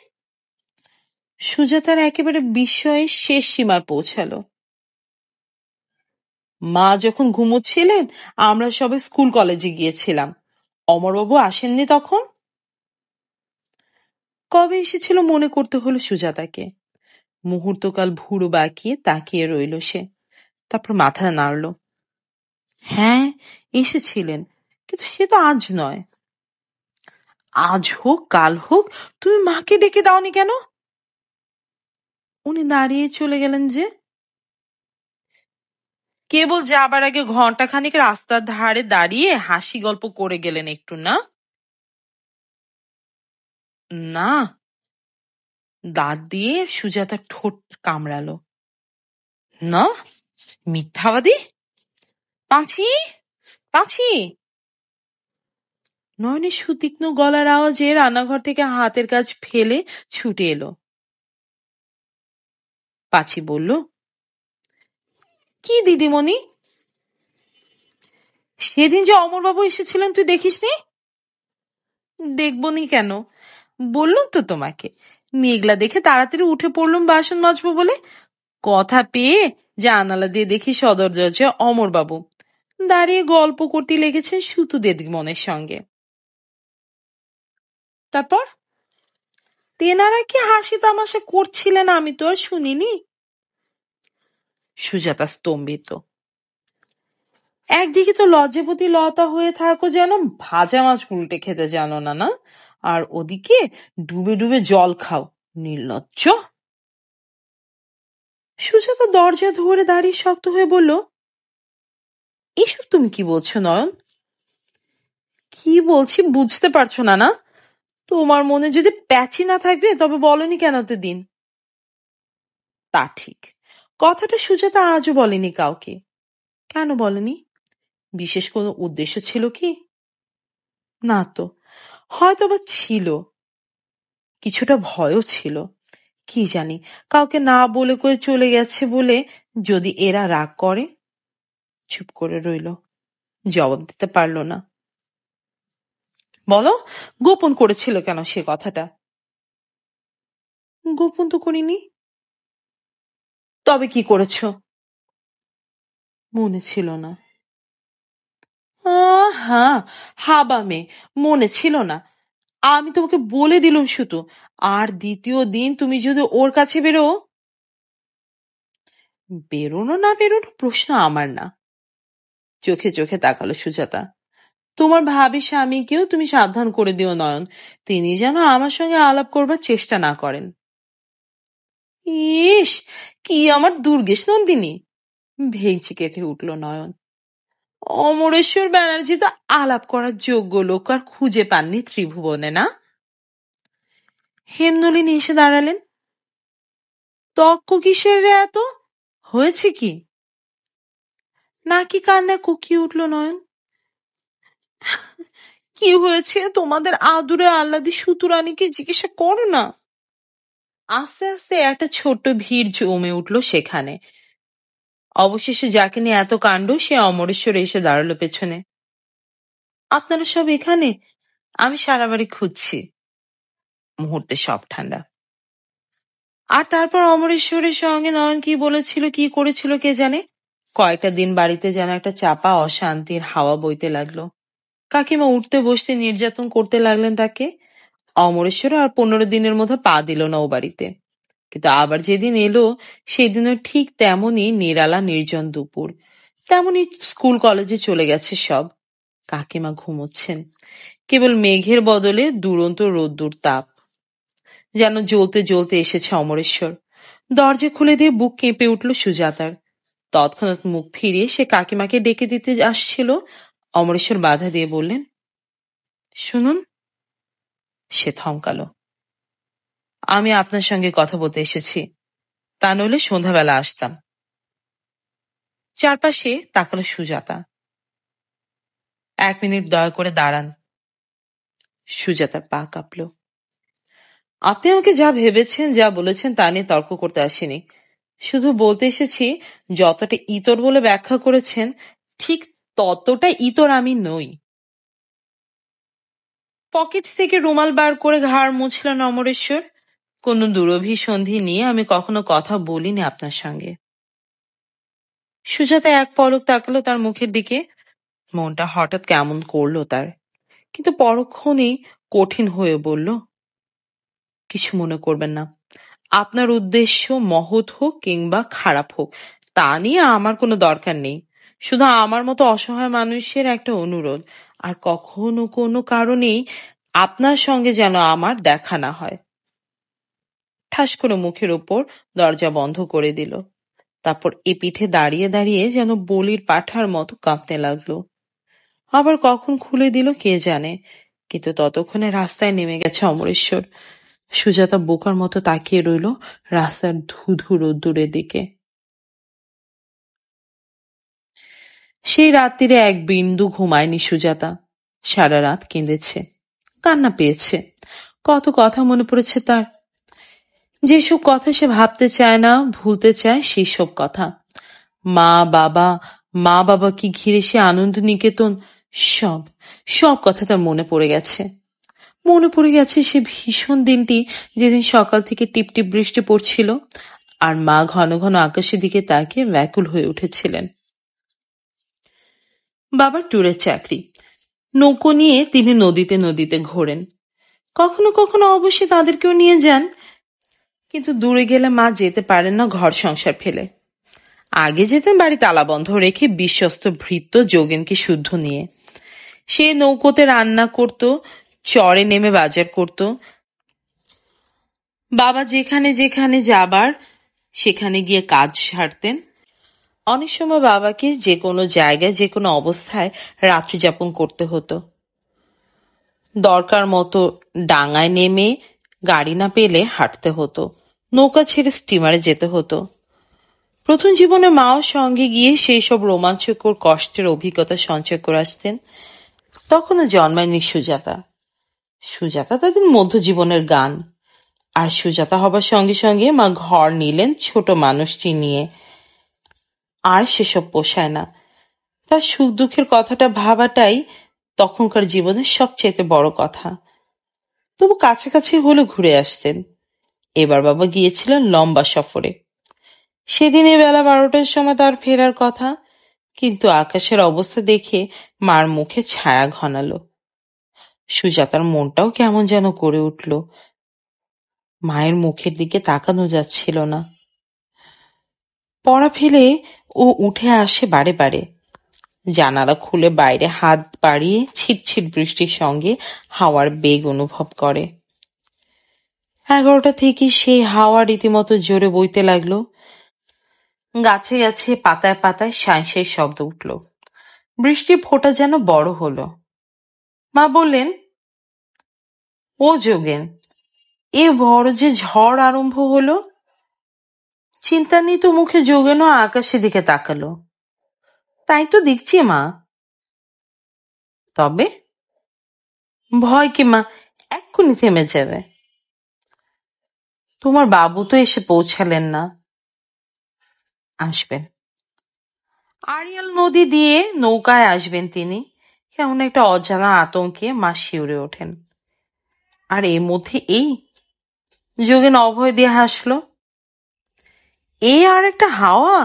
S1: সুজাতার একেবারে বিস্ময়ের শেষ সীমায় পৌঁছালো। মা যখন ঘুমোচ্ছিলেন আমরা সবাই স্কুল কলেজে গিয়েছিলাম। অমরবাবু আসেননি তখন। কবে এসেছিল মনে করতে হলো সুজাতাকে। মুহূর্তকাল ভুরু বাঁকিয়ে তাকিয়ে রইল সে, তারপর মাথা নাড়ল। হ্যাঁ, এসেছিলেন, কিন্তু সে তো আজ নয়। আজ হোক কাল হোক, তুমি মাকে ডেকে দাওনি কেন? উনি দাঁড়িয়ে চলে গেলেন যে? কেবল যাবার আগে ঘন্টাখানিক রাস্তার ধারে দাঁড়িয়ে হাসি গল্প করে গেলেন একটু, না? না। দাঁত দিয়ে সুজাতার ঠোঁট কামড়ালো। না, মিথ্যাবাদী। পাঁচি, পাঁচি। নয়নের সুতীক্ষ্ণ গলার আওয়াজে রান্নাঘর থেকে হাতের কাজ ফেলে ছুটে এলো। পাঁচি বলল, কি দিদিমণি? সেদিন যে অমরবাবু এসেছিলেন তুই দেখিসনি? দেখবনি কেন, বললুম তো তোমাকে। মেঘলা দেখে তাড়াতাড়ি উঠে পড়লুম বাসন মাজবো বলে। কথা পেয়ে জানালা দিয়ে দেখি সদর দরজা অমরবাবু দাঁড়িয়ে গল্প করতে লেগেছেন সুতু দিদিমণির সঙ্গে। তারপর তেনারা কি হাসি তামাশা করছিলেন আমি তো আর শুনিনি। সুজাতা স্তম্ভিত। একদিকে তো লজ্জাপতি লতা হয়ে থাকো যেন ভাজা মাছ উল্টে খেতে জানো না, না? আর ওদিকে ডুবে ডুবে জল খাও, নির্লজ্জ। সুজাতা দরজা ধরে দাঁড়িয়ে শক্ত হয়ে বলল, এসব তুমি কি বলছো নয়ন? কি বলছি বুঝতে পারছো না? না, তোমার মনে যদি প্যাচি না থাকবে তবে বলনি কেন দিন? তা ঠিক, কথাটা সুজাতা আজও বলেনি কাউকে। কেন বলেনি? বিশেষ কোনো উদ্দেশ্য ছিল কি? না তো, হয়তো বা ছিল। কিছুটা ভয়ও ছিল। কি জানি, কাউকে না বলে করে চলে গেছে বলে যদি এরা রাগ করে। চুপ করে রইল, জবাব দিতে পারল না। বলো, গোপন করেছিল কেন সে কথাটা? গোপন তো করিনি। তবে কি করেছো? মনে ছিল না। হ্যাঁ, হাবা মেয়ে, মনে ছিল না। আমি তোমাকে বলে দিলুম শুধু, আর দ্বিতীয় দিন তুমি যদি ওর কাছে বেরো। বেরোনো না বেরোনো প্রশ্ন আমার না। চোখে চোখে তাকালো সুজাতা। তোমার ভাবি স্বামীকেও তুমি সাবধান করে দিও নয়ন, তিনি যেন আমার সঙ্গে আলাপ করবার চেষ্টা না করেন। ইস, কি আমার দুর্গেশ নন্দিনী! ভেঙচি কেটে উঠল নয়ন। অমরেশ্বর ব্যানার্জি তো আলাপ করার যোগ্য লোক আর খুঁজে পাননি ত্রিভুবনে, না? হেমনলিনী এসে দাঁড়ালেন। তক্ক কিসের রে এত? হয়েছে কি? নাকি কান্না কুকিয়ে উঠল নয়ন। কি হয়েছে তোমাদের আদুরে আহ্লাদি সুতুরানীকে জিজ্ঞাসা করো না। আস্তে আস্তে একটা ছোট্ট ভিড় জমে উঠল সেখানে। অবশেষে যাকে নিয়ে এত কাণ্ড সে অমরেশ্বর এসে দাঁড়ালো পেছনে। আপনারা সব এখানে? আমি সারা বাড়ি খুঁজছি। মুহূর্তে সব ঠান্ডা। আর তারপর অমরেশ্বরের সঙ্গে নয়ন কি বলেছিল কি করেছিল কে জানে। কয়েকটা দিন বাড়িতে যেন একটা চাপা অশান্তির হাওয়া বইতে লাগলো। কাকিমা উঠতে বসতে নির্যাতন করতে লাগলেন তাকে। অমরেশ্বর আর 15 দিনের মধ্যে পা দিল না ও বাড়িতে। কিন্তু আবার যেদিন এলো সেদিনও ঠিক তেমনই নিরালা নির্জন দুপুর। তেমনই স্কুল কলেজে চলে গেছে সব। কাকিমা ঘুমোচ্ছেন, কেবল মেঘের বদলে দুরন্ত রোদ্দুর তাপ যেন জ্বলতে জ্বলতে এসেছে অমরেশ্বর। দরজা খুলে দিয়ে বুক কেঁপে উঠল সুজাতার। তৎক্ষণাৎ মুখ ফিরিয়ে সে কাকিমাকে ডেকে দিতে আসছিল। অমরেশ্বর বাধা দিয়ে বললেন, শুনুন। সে থমকালো। আমি আপনার সঙ্গে কথা বলতে এসেছি, তা নইলে সন্ধ্যাবেলা আসতাম। চারপাশে তাকালো সুজাতা। 1 মিনিট দয়া করে দাঁড়ান। সুজাতার পা কাঁপল। আপনি আমাকে যা ভেবেছেন যা বলেছেন তা নিয়ে তর্ক করতে আসেনি। শুধু বলতে এসেছি, যতটা ইতর বলে ব্যাখ্যা করেছেন ঠিক ততটা ইতর আমি নই। পকেট থেকে রুমাল বার করে ঘাড় মুছলেন অমরেশ্বর। কোনো দুরভিসন্ধি নিয়ে আমি কখনো কথা বলিনি আপনার সঙ্গে। সুজাতা এক পলক তাকালো তার মুখের দিকে। মনটা হঠাৎ কেমন করলো তার, কিন্তু পরক্ষণেই কঠিন হয়ে বলল, কিছু মনে করবেন না। আপনার উদ্দেশ্য মহৎ হোক কিংবা খারাপ হোক তা নিয়ে আমার কোনো দরকার নেই। শুধু আমার মতো অসহায় মানুষের একটা অনুরোধ, আর কখনো কোনো কারণেই আপনার সঙ্গে যেন আমার দেখা না হয়। ঠাস করে মুখের ওপর দরজা বন্ধ করে দিল। তারপর এ পিঠে দাঁড়িয়ে দাঁড়িয়ে যেন বলির পাঠার মতো কাঁপতে লাগলো। আবার কখন খুলে দিল কে জানে, কিন্তু ততক্ষণে রাস্তায় নেমে গেছে অমরেশ্বর। সুজাতা বোকার মতো তাকিয়ে রইল রাস্তার ধুধু রোদ্দুরের দিকে। সেই রাত্রিরে এক বিন্দু ঘুমায়নি সুজাতা। সারা রাত কেঁদেছে, কান্না পেয়েছে, কত কথা মনে পড়েছে তার। যেসব কথা সে ভাবতে চায় না, ভুলতে চায়, সেই সব কথা। মা বাবা কি ঘিরে সে আনন্দ নিকেতন, সব সব কথা তার মনে পড়ে গেছে। মনে পড়ে গেছে সে ভীষণ দিনটি, যেদিন সকাল থেকে টিপটিপ বৃষ্টি পড়ছিল আর মা ঘন ঘন আকাশের দিকে তাকিয়ে ব্যাকুল হয়ে উঠেছিলেন। বাবার ট্যুরের চাকরি, নৌকো নিয়ে তিনি নদীতে নদীতে ঘোরেন। কখনো কখনো অবশ্যই তাদেরকেও নিয়ে যান, কিন্তু দূরে গেলে মা যেতে পারেন না ঘর সংসার ফেলে। আগে যেতেন বাড়ি তালা বন্ধ রেখে বিশ্বস্ত ভৃত্য যোগেনকে শুদ্ধ নিয়ে। সে নৌকোতে রান্না করত, চরে নেমে বাজার করত। বাবা যেখানে যেখানে যাবার সেখানে গিয়ে কাজ সারতেন। অনেক সময় বাবাকে যে কোনো জায়গায় যে কোনো অবস্থায় রাত্রি যাপন করতে হতো। দরকার মতো ডাঙায় নেমে গাড়ি না পেলে হাঁটতে হতো, নৌকা ছেড়ে স্টিমারে যেতে হতো। প্রথম জীবনে মাও সঙ্গে গিয়ে সেই সব রোমাঞ্চকর কষ্টের অভিজ্ঞতা সঞ্চয় করে আসতেন। তখনও জন্মায়নি সুজাতা। সুজাতা তাদের মধ্য জীবনের গান। আর সুজাতা হবার সঙ্গে সঙ্গে মা ঘর নিলেন ছোট মানুষটি নিয়ে। আর সেসব পোষায় না। তার সুখ দুঃখের কথাটা ভাবাটাই তখনকার জীবনের সবচেয়ে বড় কথা। তবু কাছাকাছি হলে ঘুরে আসতেন। এবার বাবা গিয়েছিলেন লম্বা সফরে। সেদিনে বেলা 12টার সময় তার ফেরার কথা, কিন্তু আকাশের অবস্থা দেখে মার মুখে ছায়া ঘনালো। সুজাতার মনটাও কেমন যেন করে উঠল। মায়ের মুখের দিকে তাকানো যাচ্ছিল না। পড়া ফেলে ও উঠে আসে বারে বারে। জানালা খুলে বাইরে হাত বাড়িয়ে ছিটছিট বৃষ্টির সঙ্গে হাওয়ার বেগ অনুভব করে। 11টা থেকে সেই হাওয়া রীতিমতো জোরে বইতে লাগলো। গাছে গাছে পাতায় পাতায় সাঁই সাঁই শব্দ উঠল। বৃষ্টির ফোঁটা যেন বড় হলো। মা বললেন, ও যোগেন, এ বড় যে ঝড় আরম্ভ হলো। চিন্তান্বিত মুখে যোগেনও আকাশের দিকে তাকালো। তাই তো দেখছি মা। তবে ভয় কি মা, এক্ষুনি থেমে যাবে। তোমার বাবু তো এসে পৌঁছালেন না। আসবেন, আড়িয়াল নদী দিয়ে নৌকায় আসবেন তিনি। কেমন একটা অজানা আতঙ্কে মা শিউরে ওঠেন। আর এর মধ্যে এই যোগেন অভয় দিয়ে হাসলো। এই আর একটা হাওয়া।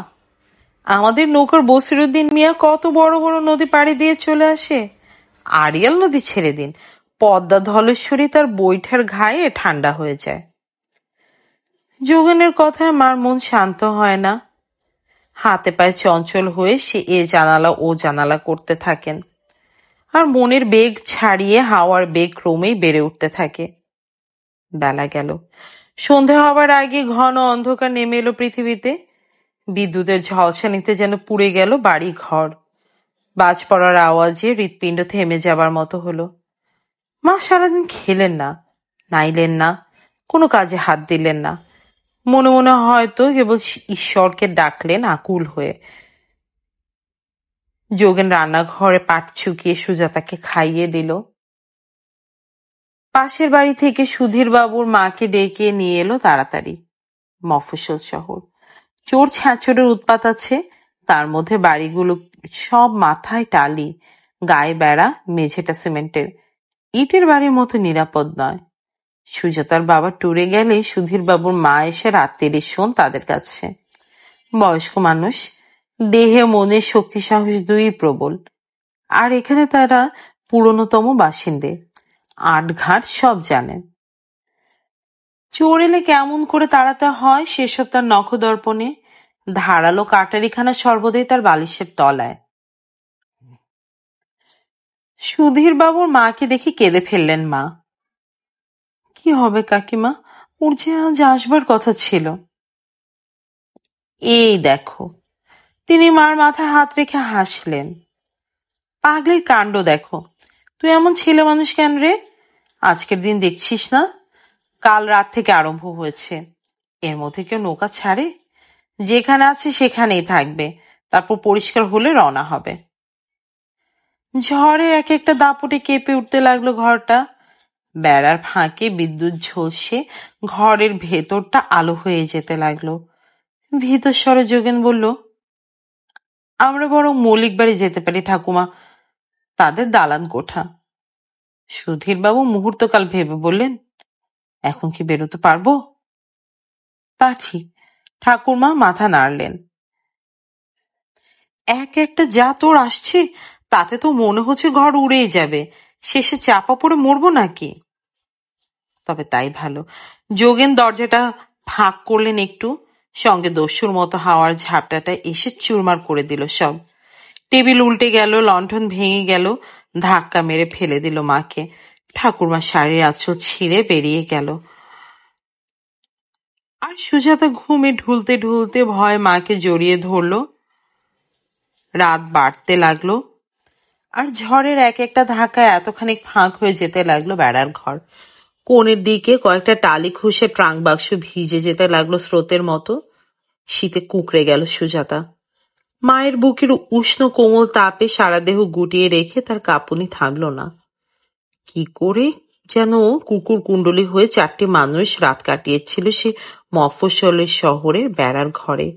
S1: আমাদের নৌকার বসিরুদ্দিন মিয়া কত বড় বড় নদী পাড়ি দিয়ে চলে আসে। আড়িয়াল নদী ছেড়ে দিন, পদ্মা ধলেশ্বরী তার বৈঠার ঘায়ে ঠান্ডা হয়ে যায়। যোগেনের কথায় মার মন শান্ত হয় না। হাতে পায়ে চঞ্চল হয়ে সে এ জানালা ও জানালা করতে থাকেন। আর মনের বেগ ছাড়িয়ে হাওয়ার বেগ ক্রমেই বেড়ে উঠতে থাকে। বেলা গেল। সন্ধে হবার আগে ঘন অন্ধকার নেমে এলো পৃথিবীতে। বিদ্যুতের ঝলসানিতে যেন পুড়ে গেল বাড়ি ঘর। বাজ পড়ার আওয়াজে হৃৎপিণ্ড থেমে যাবার মতো হলো। মা সারাদিন খেলেন না, নাইলেন না, কোনো কাজে হাত দিলেন না। মনে মনে হয়তো কেবল ঈশ্বরকে ডাকলেন আকুল হয়ে। যোগেন রান্নাঘরে পাট চুকিয়ে সুজাতাকে খাইয়ে দিল। পাশের বাড়ি থেকে সুধীর বাবুর মাকে ডেকে নিয়ে এলো তাড়াতাড়ি। মফস্বল শহর, চোর ছ্যাঁচড়ের উৎপাত আছে, তার মধ্যে বাড়িগুলো সব মাথায় টালি, গায়ে বেড়া, মেঝেটা সিমেন্টের। ইটের বাড়ির মতো নিরাপদ নয়। সুজাতার বাবা ট্যুরে গেলে সুধীর বাবুর মা এসে রাত্রিরে শোন তাদের কাছে। বয়স্ক মানুষ, দেহে মনে শক্তি সাহস দুই প্রবল। আর এখানে তারা পুরনোতম বাসিন্দে, আটঘাট সব জানেন। চোর এলে কেমন করে তাড়াতে হয় সেসব তার নখদর্পণে। ধারালো কাটারিখানা সর্বদাই তার বালিশের তলায়। সুধীর বাবুর মাকে দেখে কেঁদে ফেললেন মা। কি হবে কাকিমা, ওর যে আজ আসবার কথা ছিল। এই দেখো। তিনি মার মাথায় হাত রেখে হাসলেন। পাগলির কাণ্ড দেখো। তুই এমন ছেলে মানুষ কেন রে? আজকের দিন দেখছিস না, কাল রাত থেকে আরম্ভ হয়েছে। এর মধ্যে কেউ নৌকা ছাড়ে? যেখানে আছে সেখানেই থাকবে, তারপর পরিষ্কার হলে রওনা হবে। ঝড়ে এক একটা দাপটে কেঁপে উঠতে লাগলো ঘরটা। বেড়ার ফাঁকে বিদ্যুৎ ঝলসে ঘরের ভেতরটা আলো হয়ে যেতে লাগলো। ভীত স্বরে যোগেন বলল, আমরা বরং মৌলিক বাড়ি যেতে পারি ঠাকুমা, তাদের দালান কোঠা। সুধীরবাবু মুহূর্তকাল ভেবে বললেন, এখন কি বেরোতে পারবো? তা ঠিক। ঠাকুরমা মাথা নাড়লেন। এক একটা যা তোর আসছে, তাতে তো মনে হচ্ছে ঘর উড়েই যাবে, শেষে চাপা পড়ে মরবো নাকি। তবে তাই ভালো। যোগেন দরজাটা ফাঁক করলেন একটু, সঙ্গে দস্যুর মতো হাওয়ার ঝাপটাটা এসে চুরমার করে দিল সব। টেবিল উল্টে গেল, লণ্ঠন ভেঙে গেল, ধাক্কা মেরে ফেলে দিল মাকে। ঠাকুরমা শাড়ির আঁচল ছিঁড়ে বেরিয়ে গেল। আর সুজাতা ঘুমে ঢুলতে ঢুলতে ভয় মাকে জড়িয়ে ধরল। রাত বাড়তে লাগলো, আর ঝড়ের এক একটা ধাক্কায় এতখানি ফাঁক হয়ে যেতে লাগলো বেড়ার ঘর। কোণের দিকে কয়েকটা টালি খুশে ট্রাঙ্ক বাক্স ভিজে যেতে লাগলো স্রোতের মতো। শীতে কুঁকড়ে গেল সুজাতা। মায়ের বুকের উষ্ণ কোমল তাপে সারা দেহ গুটিয়ে রেখে তার কাঁপুনি থামল না। কি করে যেন কুকুর কুণ্ডলি হয়ে চারটি মানুষ রাত কাটিয়েছিল সে মফস্বলের শহরের বেড়ার ঘরে।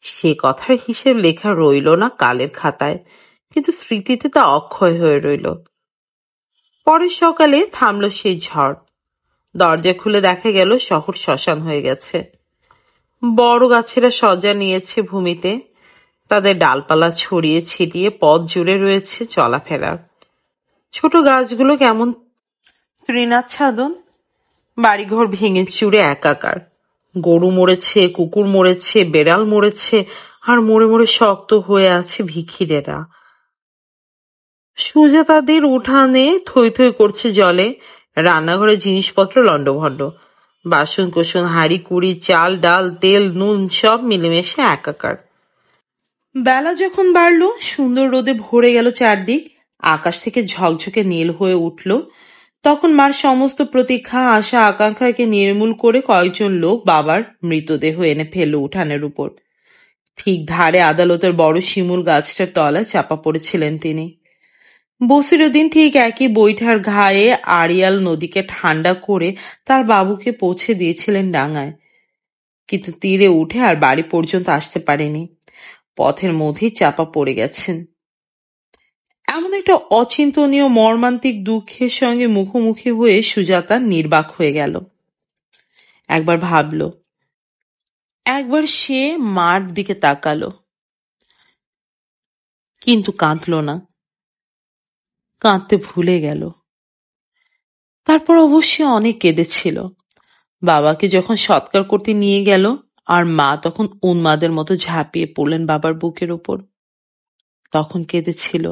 S1: সে কথার হিসেব লেখা রইল না কালের খাতায়, কিন্তু স্মৃতিতে তা অক্ষয় হয়ে রইল। পরের সকালে থামল সেই ঝড়। দরজা খুলে দেখা গেল শহর শ্মশান হয়ে গেছে। বড় গাছেরা সজ্জা নিয়েছে ভূমিতে, তাদের ডালপালা ছড়িয়ে ছিটিয়ে পথ জুড়ে রয়েছে চলাফেরার। ছোট গাছগুলো কেমন তৃণাচ্ছাদন, বাড়িঘর ভেঙে চুরে একাকার। গরু মরেছে, কুকুর মরেছে, বেড়াল মরেছে, আর মরে মরে শক্ত হয়ে আছে ভিখিরেরা। সুজাতাদের উঠানে থই থই করছে জলে, রান্নাঘরে জিনিসপত্র লণ্ডভণ্ড, বাসন কোসন হাঁড়ি কুড়ি, চাল ডাল তেল নুন সব মিলেমিশে একাকার। বেলা যখন বাড়ল, সুন্দর রোদে ভরে গেল চারদিক, আকাশ থেকে ঝকঝকে নীল হয়ে উঠল, তখন মার সমস্ত প্রতীক্ষা আশা আকাঙ্ক্ষাকে নির্মূল করে কয়েকজন লোক বাবার মৃতদেহ এনে ফেলল উঠানের উপর। ঠিক ধারে আদালতের বড় শিমুল গাছটার তলায় চাপা পড়েছিলেন তিনি। বসিরউদ্দিন ঠিক একই বৈঠার ঘায়ে আড়িয়াল নদীকে ঠান্ডা করে তার বাবুকে পৌঁছে দিয়েছিলেন ডাঙায়, কিন্তু তীরে উঠে আর বাড়ি পর্যন্ত আসতে পারেনি, পথের মধ্যেই চাপা পড়ে গেছেন। এমন একটা অচিন্তনীয় মর্মান্তিক দুঃখের সঙ্গে মুখোমুখি হয়ে সুজাতা নির্বাক হয়ে গেল। একবার ভাবল, একবার সে মার দিকে তাকালো, কিন্তু কাঁদল না, কাঁদতে ভুলে গেল। তারপর অবশ্য অনেক কেঁদেছিল। বাবাকে যখন সৎকার করতে নিয়ে গেল, আর মা তখন উন্মাদের মতো ঝাঁপিয়ে পড়লেন বাবার বুকের ওপর, তখন কেঁদেছিল।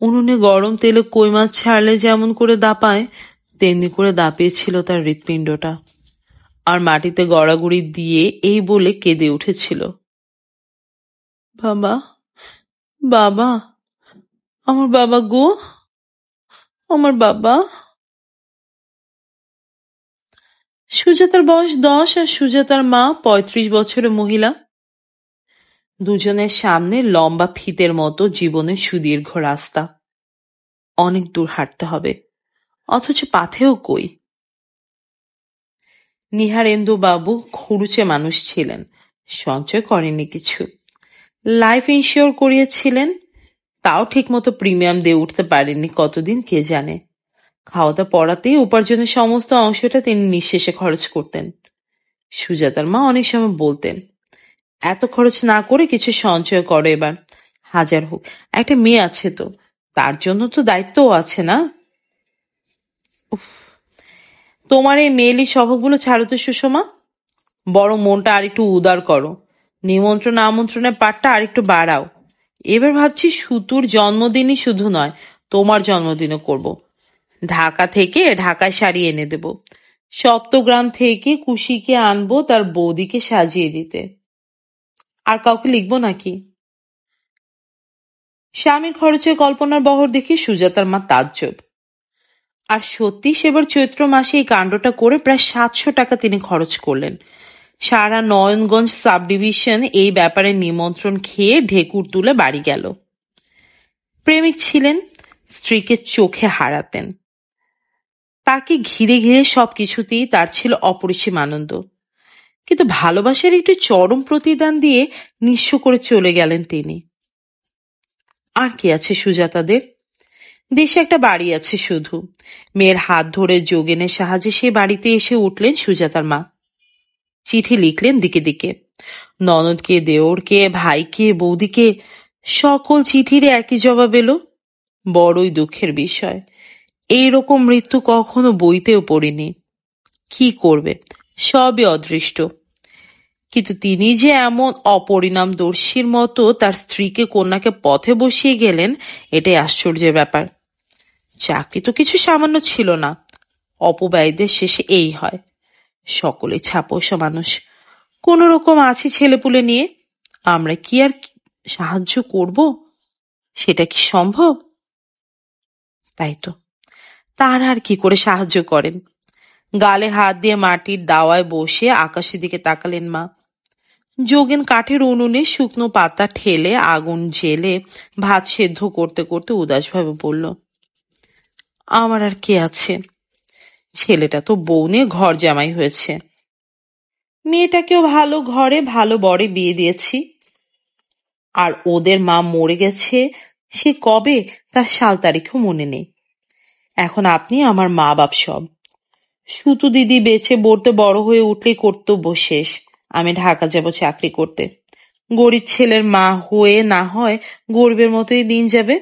S1: উনুনে গরম তেলে কই মাছ ছাড়লে যেমন করে দাপায়, তেমনি করে দাপিয়েছিল তার হৃৎপিণ্ডটা, আর মাটিতে গড়াগড়ি দিয়ে এই বলে কেঁদে উঠেছিল, বাবা, বাবা, আমার বাবা গো, আমার বাবা। সুজাতার বয়স 10 আর সুজাতার মা 35 বছরের মহিলা। দুজনের সামনে লম্বা ফিতের মতো জীবনের সুদীর্ঘ রাস্তা। অনেক দূর হাঁটতে হবে, অথচ পাথেও কই। নিহারেন্দু বাবু খরুচে মানুষ ছিলেন, সঞ্চয় করেননি কিছু। লাইফ ইন্স্যুর করিয়েছিলেন, তাও ঠিকমতো প্রিমিয়াম দিয়ে উঠতে পারেননি কতদিন কে জানে। খাওয়াতে পড়াতেই উপার্জনের সমস্ত অংশটা তিনি নিঃশেষে খরচ করতেন। সুজাতার মা অনেক সময় বলতেন, এত খরচ না করে কিছু সঞ্চয় করো এবার, হাজার হোক একটা মেয়ে আছে তো, তার জন্য তো দায়িত্বও আছে না। উফ, তোমার এই মেয়েলি স্বভাবগুলো ছাড়ো তো সুষমা, বড় মনটা আরেকটু উদার করো, নিমন্ত্রণ আমন্ত্রণের পাটটা আরেকটু বাড়াও। এবার ভাবছি শুতুর জন্মদিনই শুধু নয়, তোমার জন্মদিনও করব। ঢাকা থেকে ঢাকায় শাড়ি এনে দেব, সপ্তগ্রাম থেকে কুশিকে আনবো তার বৌদিকে সাজিয়ে দিতে। আর কাউকে লিখবো নাকি? স্বামীর খরচের কল্পনার বহর দেখে সুজাতার মা তাজ্জব। আর সত্যি সেবার চৈত্র মাসে এই কাণ্ডটা করে প্রায় 700 টাকা তিনি খরচ করলেন। সারা নয়নগঞ্জ সাব ডিভিশন এই ব্যাপারে নিমন্ত্রণ খেয়ে ঢেকুর তুলে বাড়ি গেল। প্রেমিক ছিলেন, স্ত্রীকে চোখে হারাতেন, তাকে ঘিরে ঘিরে সবকিছুতেই তার ছিল অপরিসীম আনন্দ। কিন্তু ভালোবাসার একটি চরম প্রতিদান দিয়ে নিঃস্ব করে চলে গেলেন তিনি। আর কি আছে সুজাতাদের? দেশে একটা বাড়ি আছে শুধু। মেয়ের হাত ধরে যোগেনের সাহায্যে সে বাড়িতে এসে উঠলেন সুজাতার মা। চিঠি লিখলেন দিকে দিকে, ননদকে, দেওরকে, ভাইকে, বৌদিকে। সকল চিঠির একই জবাব এলো, বড়ই দুঃখের বিষয়, এইরকম মৃত্যু কখনো বইতেও পড়িনি। কি করবে, সবই অদৃষ্ট। কিন্তু তিনি যে এমন অপরিণামদর্শীর মতো তার স্ত্রীকে কন্যাকে পথে বসিয়ে গেলেন, এটাই আশ্চর্যের ব্যাপার। চাকরি তো কিছু সামান্য ছিল না, অপব্যয়দের শেষে এই হয়। সকলে ছাপোষা মানুষ, কোন রকম আছি ছেলেপুলে নিয়ে, আমরা কি আর সাহায্য করব? সেটা কি সম্ভব? তাই তো, তার আর কি করে সাহায্য করেন? গালে হাত দিয়ে মাটির দাওয়ায় বসে আকাশের দিকে তাকালেন মা। যোগেন কাঠের উনুনে শুকনো পাতা ঠেলে আগুন জেলে ভাত সেদ্ধ করতে করতে উদাসভাবে বলল, আমার আর কে আছে? ছেলেটা তো বউ নিয়ে ঘর জামাই হয়েছে, মেয়েটাকেও ভালো ঘরে ভালো বরে বিয়ে দিয়েছি। আর ওদের মা মরে গেছে সে কবে, তার সাল তারিখও মনে নেই। এখন আপনি আমার মা বাপ সব। সুতু দিদি বেঁচে বলতে বড় হয়ে উঠলেই কর্তব্য শেষ, আমি ঢাকা যাব চাকরি করতে। গরিব ছেলের মা হয়ে না হয় গরিবের মতোই দিন যাবে।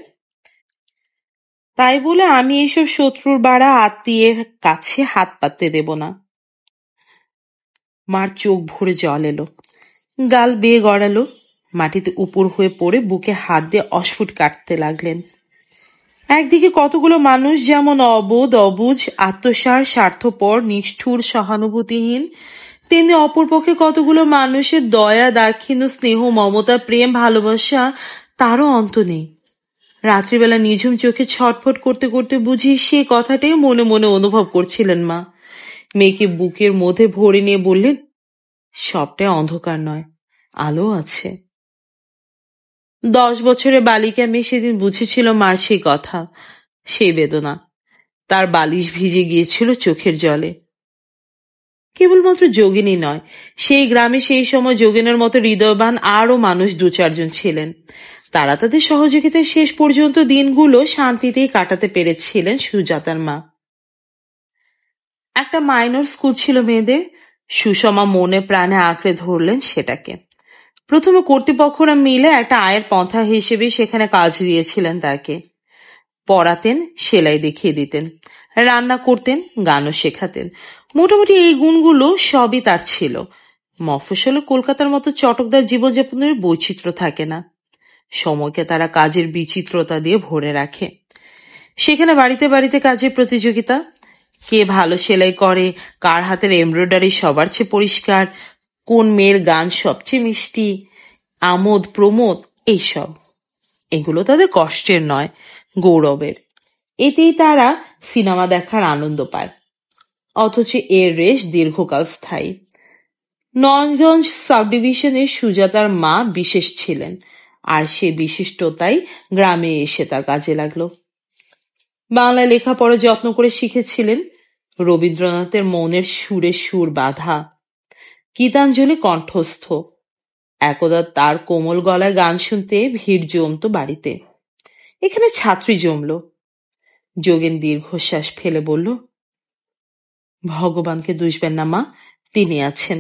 S1: তাই বলে আমি এইসব শত্রুর বাড়া আত্মীয়ের কাছে হাত পাততে দেব না। মার চোখ ভরে জল এলো, গাল বেয়ে গড়ালো, মাটিতে উপর হয়ে পড়ে বুকে হাত দিয়ে অস্ফুট কাটতে লাগলেন। একদিকে কতগুলো মানুষ যেমন অবোধ, অবুঝ, আত্মসার, স্বার্থপর, নিষ্ঠুর, সহানুভূতিহীন, তেমনি অপরপক্ষে কতগুলো মানুষের দয়া, দাক্ষিণ্য, স্নেহ, মমতা, প্রেম, ভালোবাসা, তারও অন্ত নেই। রাত্রিবেলা নিঝুম চোখে ছটফট করতে করতে বুঝি সে কথাটাই মনে মনে অনুভব করছিলেন মা। মেয়েকে বুকের মধ্যে ভরে নিয়ে বললেন, সবটাই অন্ধকার নয়, আলো আছে। 10 বছরের বালিকা মেয়ে সেদিন বুঝেছিল মার সেই কথা, সেই বেদনা। তার বালিশ ভিজে গিয়েছিল চোখের জলে। কেবলমাত্র যোগিনী নয়, সেই গ্রামে সেই সময় যোগিনের মতো হৃদয়বান আরও মানুষ 2-4 জন ছিলেন। তারা তাদের সহযোগিতায় শেষ পর্যন্ত দিনগুলো শান্তিতেই কাটাতে পেরেছিলেন সুজাতার মা। একটা মাইনর স্কুল ছিল মেয়েদের, সুষমা মনে প্রাণে আঁকড়ে ধরলেন সেটাকে। প্রথমে কর্তৃপক্ষরা মিলে একটা আয়ের পন্থা হিসেবে সেখানে কাজ দিয়েছিলেন তাকে। পড়াতেন, সেলাই দেখিয়ে দিতেন, রান্না করতেন, গানও শেখাতেন। মোটামুটি এই গুণগুলো সবই তার ছিল। মফস্বলে কলকাতার মতো চটকদার জীবনযাপনের বৈচিত্র্য থাকে না। সময়কে তারা কাজের বিচিত্রতা দিয়ে ভরে রাখে। সেখানে বাড়িতে বাড়িতে কাজের প্রতিযোগিতা, কে ভালো সেলাই করে, কার হাতের এমব্রয়ডারি সবার চেয়ে পরিষ্কার, কোন মেয়ের গান সবচেয়ে মিষ্টি, আমোদ প্রমোদ, এইসব। এগুলো তাদের কষ্টের নয়, গৌরবের। এতেই তারা সিনেমা দেখার আনন্দ পায়। অথচ এর রেশ দীর্ঘকাল স্থায়ী। নয়নগঞ্জ সাব ডিভিশনে সুজাতার মা বিশেষ ছিলেন, আর সে বিশিষ্টতাই গ্রামে এসে তার কাজে লাগলো। বাংলা লেখাপড়া যত্ন করে শিখেছিলেন, রবীন্দ্রনাথের মনের সুরে সুর বাঁধা, গীতাঞ্জলি কণ্ঠস্থ। একদা তার কোমল গলায় গান শুনতে ভিড় জমত বাড়িতে। এখানে ছাত্রী জমল। যোগেন দীর্ঘশ্বাস ফেলে বলল, ভগবানকে দুষবেন না মা, তিনি আছেন।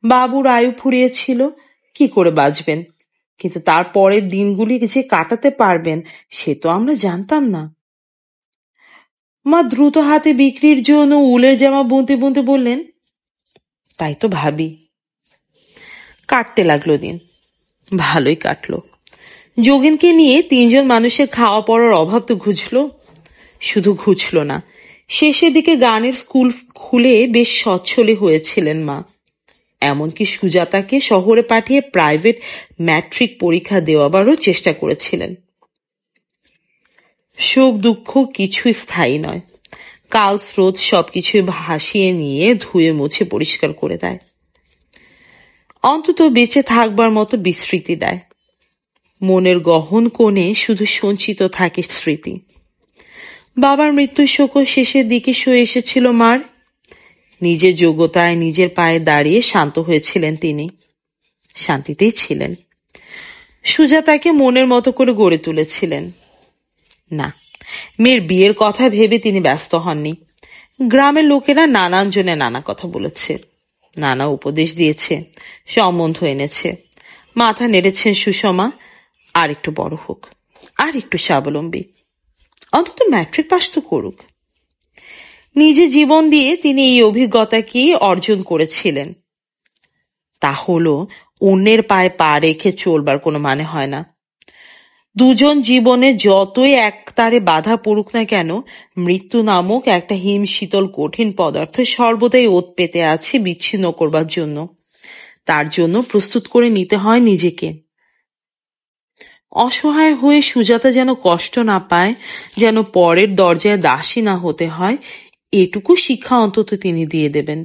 S1: বাবুর আয়ু ফুরিয়েছিল, কি করে বাঁচবেন, কিন্তু তার পরের দিনগুলি যে কাটাতে পারবেন সে তো আমরা জানতাম না। মা দ্রুত হাতে বিক্রির জন্য উলের জামা বুনতে বুনতে বললেন, তাই তো ভাবি। কাটতে লাগলো দিন, ভালোই কাটলো। যোগেনকে নিয়ে 3 জন মানুষের খাওয়া পড়ার অভাব তো ঘুচল। শুধু ঘুচল না, শেষের দিকে গানের স্কুল খুলে বেশ সচ্ছলে হয়েছিলেন মা। এমনকি সুজাতাকে শহরে পাঠিয়ে প্রাইভেট ম্যাট্রিক পরীক্ষা দেওয়াবারও চেষ্টা করেছিলেন। শোক দুঃখ কিছুই স্থায়ী নয়, কাল স্রোত সবকিছু ভাসিয়ে নিয়ে ধুয়ে মুছে পরিষ্কার করে দেয়, অন্তত বেঁচে থাকবার মতো বিস্মৃতি দেয়। মনের গহন কোণে শুধু সঞ্চিত থাকে স্মৃতি। বাবার মৃত্যুর শোকও শেষের দিকে সয়ে এসেছিল মার। নিজের যোগ্যতায় নিজের পায়ে দাঁড়িয়ে শান্ত হয়েছিলেন তিনি, শান্তিতেই ছিলেন। সুজাতাকে মনের মতো করে গড়ে তুলেছিলেন। না, মেয়ের বিয়ের কথা ভেবে তিনি ব্যস্ত হননি। গ্রামের লোকেরা নানান জনে নানা কথা বলেছে, নানা উপদেশ দিয়েছে, সম্বন্ধ এনেছে। মাথা নেড়েছেন সুষমা, আর একটু বড় হোক, আর একটু স্বাবলম্বী, অন্তত ম্যাট্রিক পাস তো করুক। নিজের জীবন দিয়ে তিনি এই অভিজ্ঞতাকেই অর্জন করেছিলেন। তা হলো অন্যের পায়ে পা রেখে চলবার কোনো মানে হয় না। দুজন জীবনে যতই একতারে বাধা পড়ুক না কেন, মৃত্যু নামক একটা হিম শীতল কঠিন পদার্থ সর্বদাই ওত পেতে আছে বিচ্ছিন্ন করবার জন্য। তার জন্য প্রস্তুত করে নিতে হয় নিজেকে। অসহায় হয়ে সুজাতা যেন কষ্ট না পায়, যেন পরের দরজায় দাসী না হতে হয়, এটুকু শিক্ষা অন্তত তিনি দিয়ে দেবেন।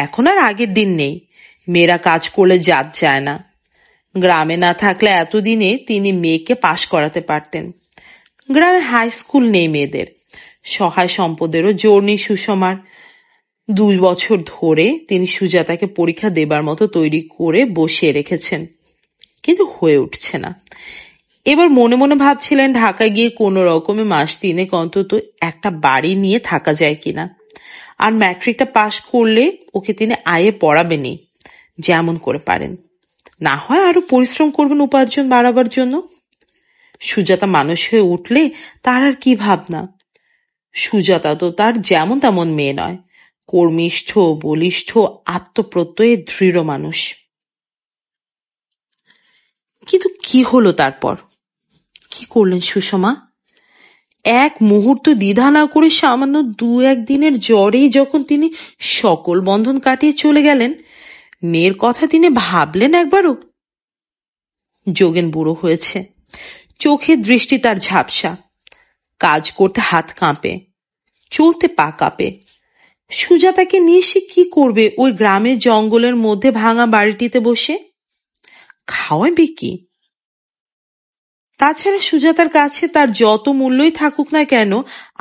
S1: এখন আর আগের দিন নেই, মেয়েরা কাজ করলে জাত যায় না। গ্রামে না থাকলে এতদিনে তিনি মেয়েকে পাশ করাতে পারতেন। গ্রামে হাই স্কুল নেই মেয়েদের, সহায় সম্পদেরও জোর নেই সুষমার। 2 বছর ধরে তিনি সুজাতাকে পরীক্ষা দেবার মতো তৈরি করে বসিয়ে রেখেছেন, কিন্তু হয়ে উঠছে না। এবার মনে মনে ভাবছিলেন ঢাকা গিয়ে কোনো রকমে মাস 3 অন্তত একটা বাড়ি নিয়ে থাকা যায় কিনা। আর ম্যাট্রিকটা পাশ করলে ওকে তিনি আয়ে পড়াবেনই, যেমন করে পারেন। না হয় আরো পরিশ্রম করবেন উপার্জন বাড়াবার জন্য। সুজাতা মানুষ হয়ে উঠলে তার আর কি ভাবনা। সুজাতা তো তার যেমন তেমন মেয়ে নয়, কর্মিষ্ঠ, বলিষ্ঠ, আত্মপ্রত্যয়ে দৃঢ় মানুষ। কিন্তু কি হলো তারপর? কি করলেন সুষমা? এক মুহূর্ত দ্বিধা না করে সামান্য 2-1 দিনের জ্বরেই যখন তিনি সকল বন্ধন কাটিয়ে চলে গেলেন, মেয়ের কথা তিনি ভাবলেন একবারও? যোগেন বুড়ো হয়েছে, চোখের দৃষ্টি তার ঝাপসা, কাজ করতে হাত কাঁপে, চলতে পা কাঁপে। সুজাতাকে নিয়ে সে কি করবে ওই গ্রামের জঙ্গলের মধ্যে ভাঙা বাড়িটিতে বসে? খাওয়াবে কি? তাছাড়া সুজাতার কাছে তার যত মূল্যই থাকুক না কেন,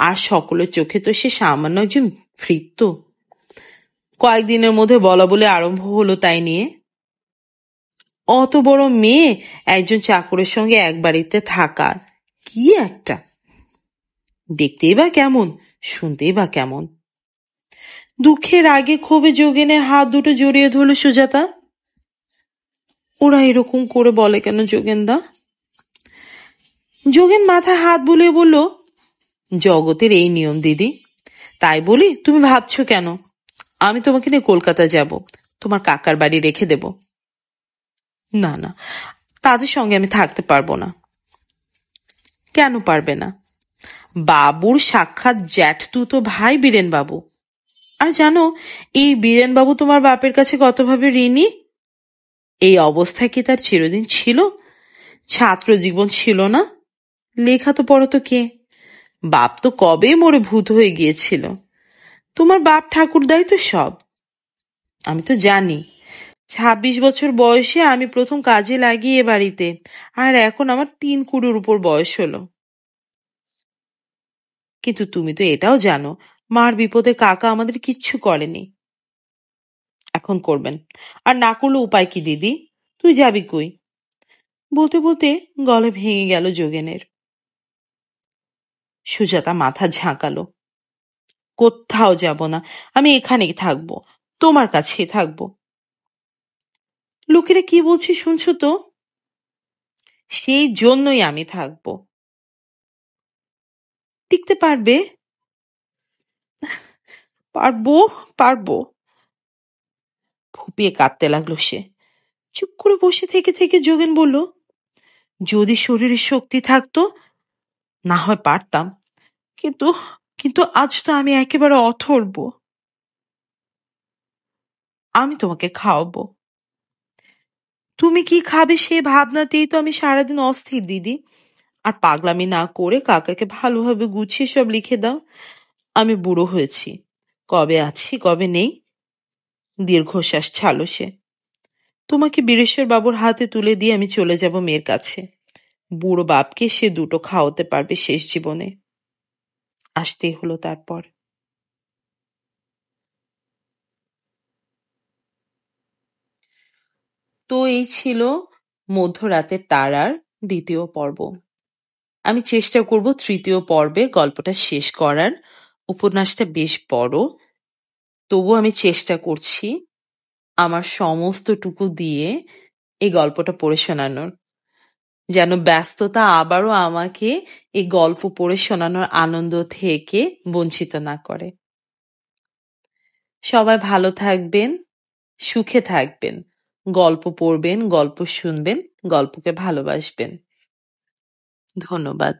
S1: আর সকলের চোখে তো সে সামান্য একজন ভৃত্য। কয়েকদিনের মধ্যে বলা বলে আরম্ভ হলো তাই নিয়ে। অত বড় মেয়ে একজন চাকরের সঙ্গে এক বাড়িতে থাকা কি একটা! দেখতেই বা কেমন, শুনতেই বা কেমন। দুঃখের আগে ক্ষোভে যোগেনের হাত দুটো জড়িয়ে ধরল সুজাতা। ওরা এরকম করে বলে কেন যোগেনদা? যোগেন মাথায় হাত বুলিয়ে বলল, জগতের এই নিয়ম দিদি। তাই বলি তুমি ভাবছো কেন আমি তোমাকে নিয়ে কলকাতা যাব, তোমার কাকার বাড়ি রেখে দেব? না না, তাদের সঙ্গে আমি থাকতে পারবো না। কেন পারবে না? বাবুর সাক্ষাৎ জ্যাঠতুতো ভাই বীরেন বাবু। আর জানো এই বীরেন বাবু তোমার বাপের কাছে কতভাবে ঋণী। এই অবস্থায় কি তার চিরদিন ছিল? ছাত্র জীবন ছিল না? লেখা তো পড়তো কে? বাপ তো কবে মরে ভূত হয়ে গিয়েছিল। তোমার বাপ ঠাকুরদাই তো সব। আমি তো জানি 26 বছর বয়সে আমি প্রথম কাজে লাগিয়ে এ বাড়িতে, আর এখন আমার 3 কুড়ির উপর বয়স হলো। কিন্তু তুমি তো এটাও জানো মার বিপদে কাকা আমাদের কিচ্ছু করেনি, এখন করবেন। আর না করলে উপায় কি দিদি? তুই যাবি কই? বলতে বলতে গলা ভেঙে গেল যোগেনের। সুজাতা মাথা ঝাঁকালো। কোথাও যাব না, আমি এখানেই থাকবো, তোমার কাছেই থাকবো। লোকেরা কি বলছে শুনছো তো? সেই জন্যই আমি থাকবো। টিকতে পারবে? পারবো, পারবো। ফুপিয়ে কাঁদতে লাগলো সে। চুপ করে বসে থেকে থেকে যোগেন বলল, যদি শরীরে শক্তি থাকতো না হয় পারতাম, কিন্তু কিন্তু আজ তো আমি একেবারে অথর্ব। আমি তোমাকে খাওয়াবো। তুমি কি খাবে সে ভাবনাতেই তো আমি সারাদিন অস্থির দিদি। আর পাগলামি না করে কাকাকে ভালোভাবে গুছিয়ে সব লিখে দাও। আমি বুড়ো হয়েছি, কবে আছি কবে নেই। দীর্ঘশ্বাস ছাড়লো সে। তোমাকে বীরেশ্বর বাবুর হাতে তুলে দিয়ে আমি চলে যাব মেয়ের কাছে। বুড়ো বাপকে সে দুটো খাওয়াতে পারবে শেষ জীবনে। আসতেই হলো তারপর। তো এই ছিল মধ্যরাতের তারার দ্বিতীয় পর্ব। আমি চেষ্টা করব তৃতীয় পর্বে গল্পটা শেষ করার। উপন্যাসটা বেশ বড়, তবু আমি চেষ্টা করছি আমার সমস্তটুকু দিয়ে এই গল্পটা পড়ে শোনানোর, যেন ব্যস্ততা আবারও আমাকে এই গল্প পড়ে শোনানোর আনন্দ থেকে বঞ্চিত না করে। সবাই ভালো থাকবেন, সুখে থাকবেন, গল্প পড়বেন, গল্প শুনবেন, গল্পকে ভালোবাসবেন। ধন্যবাদ।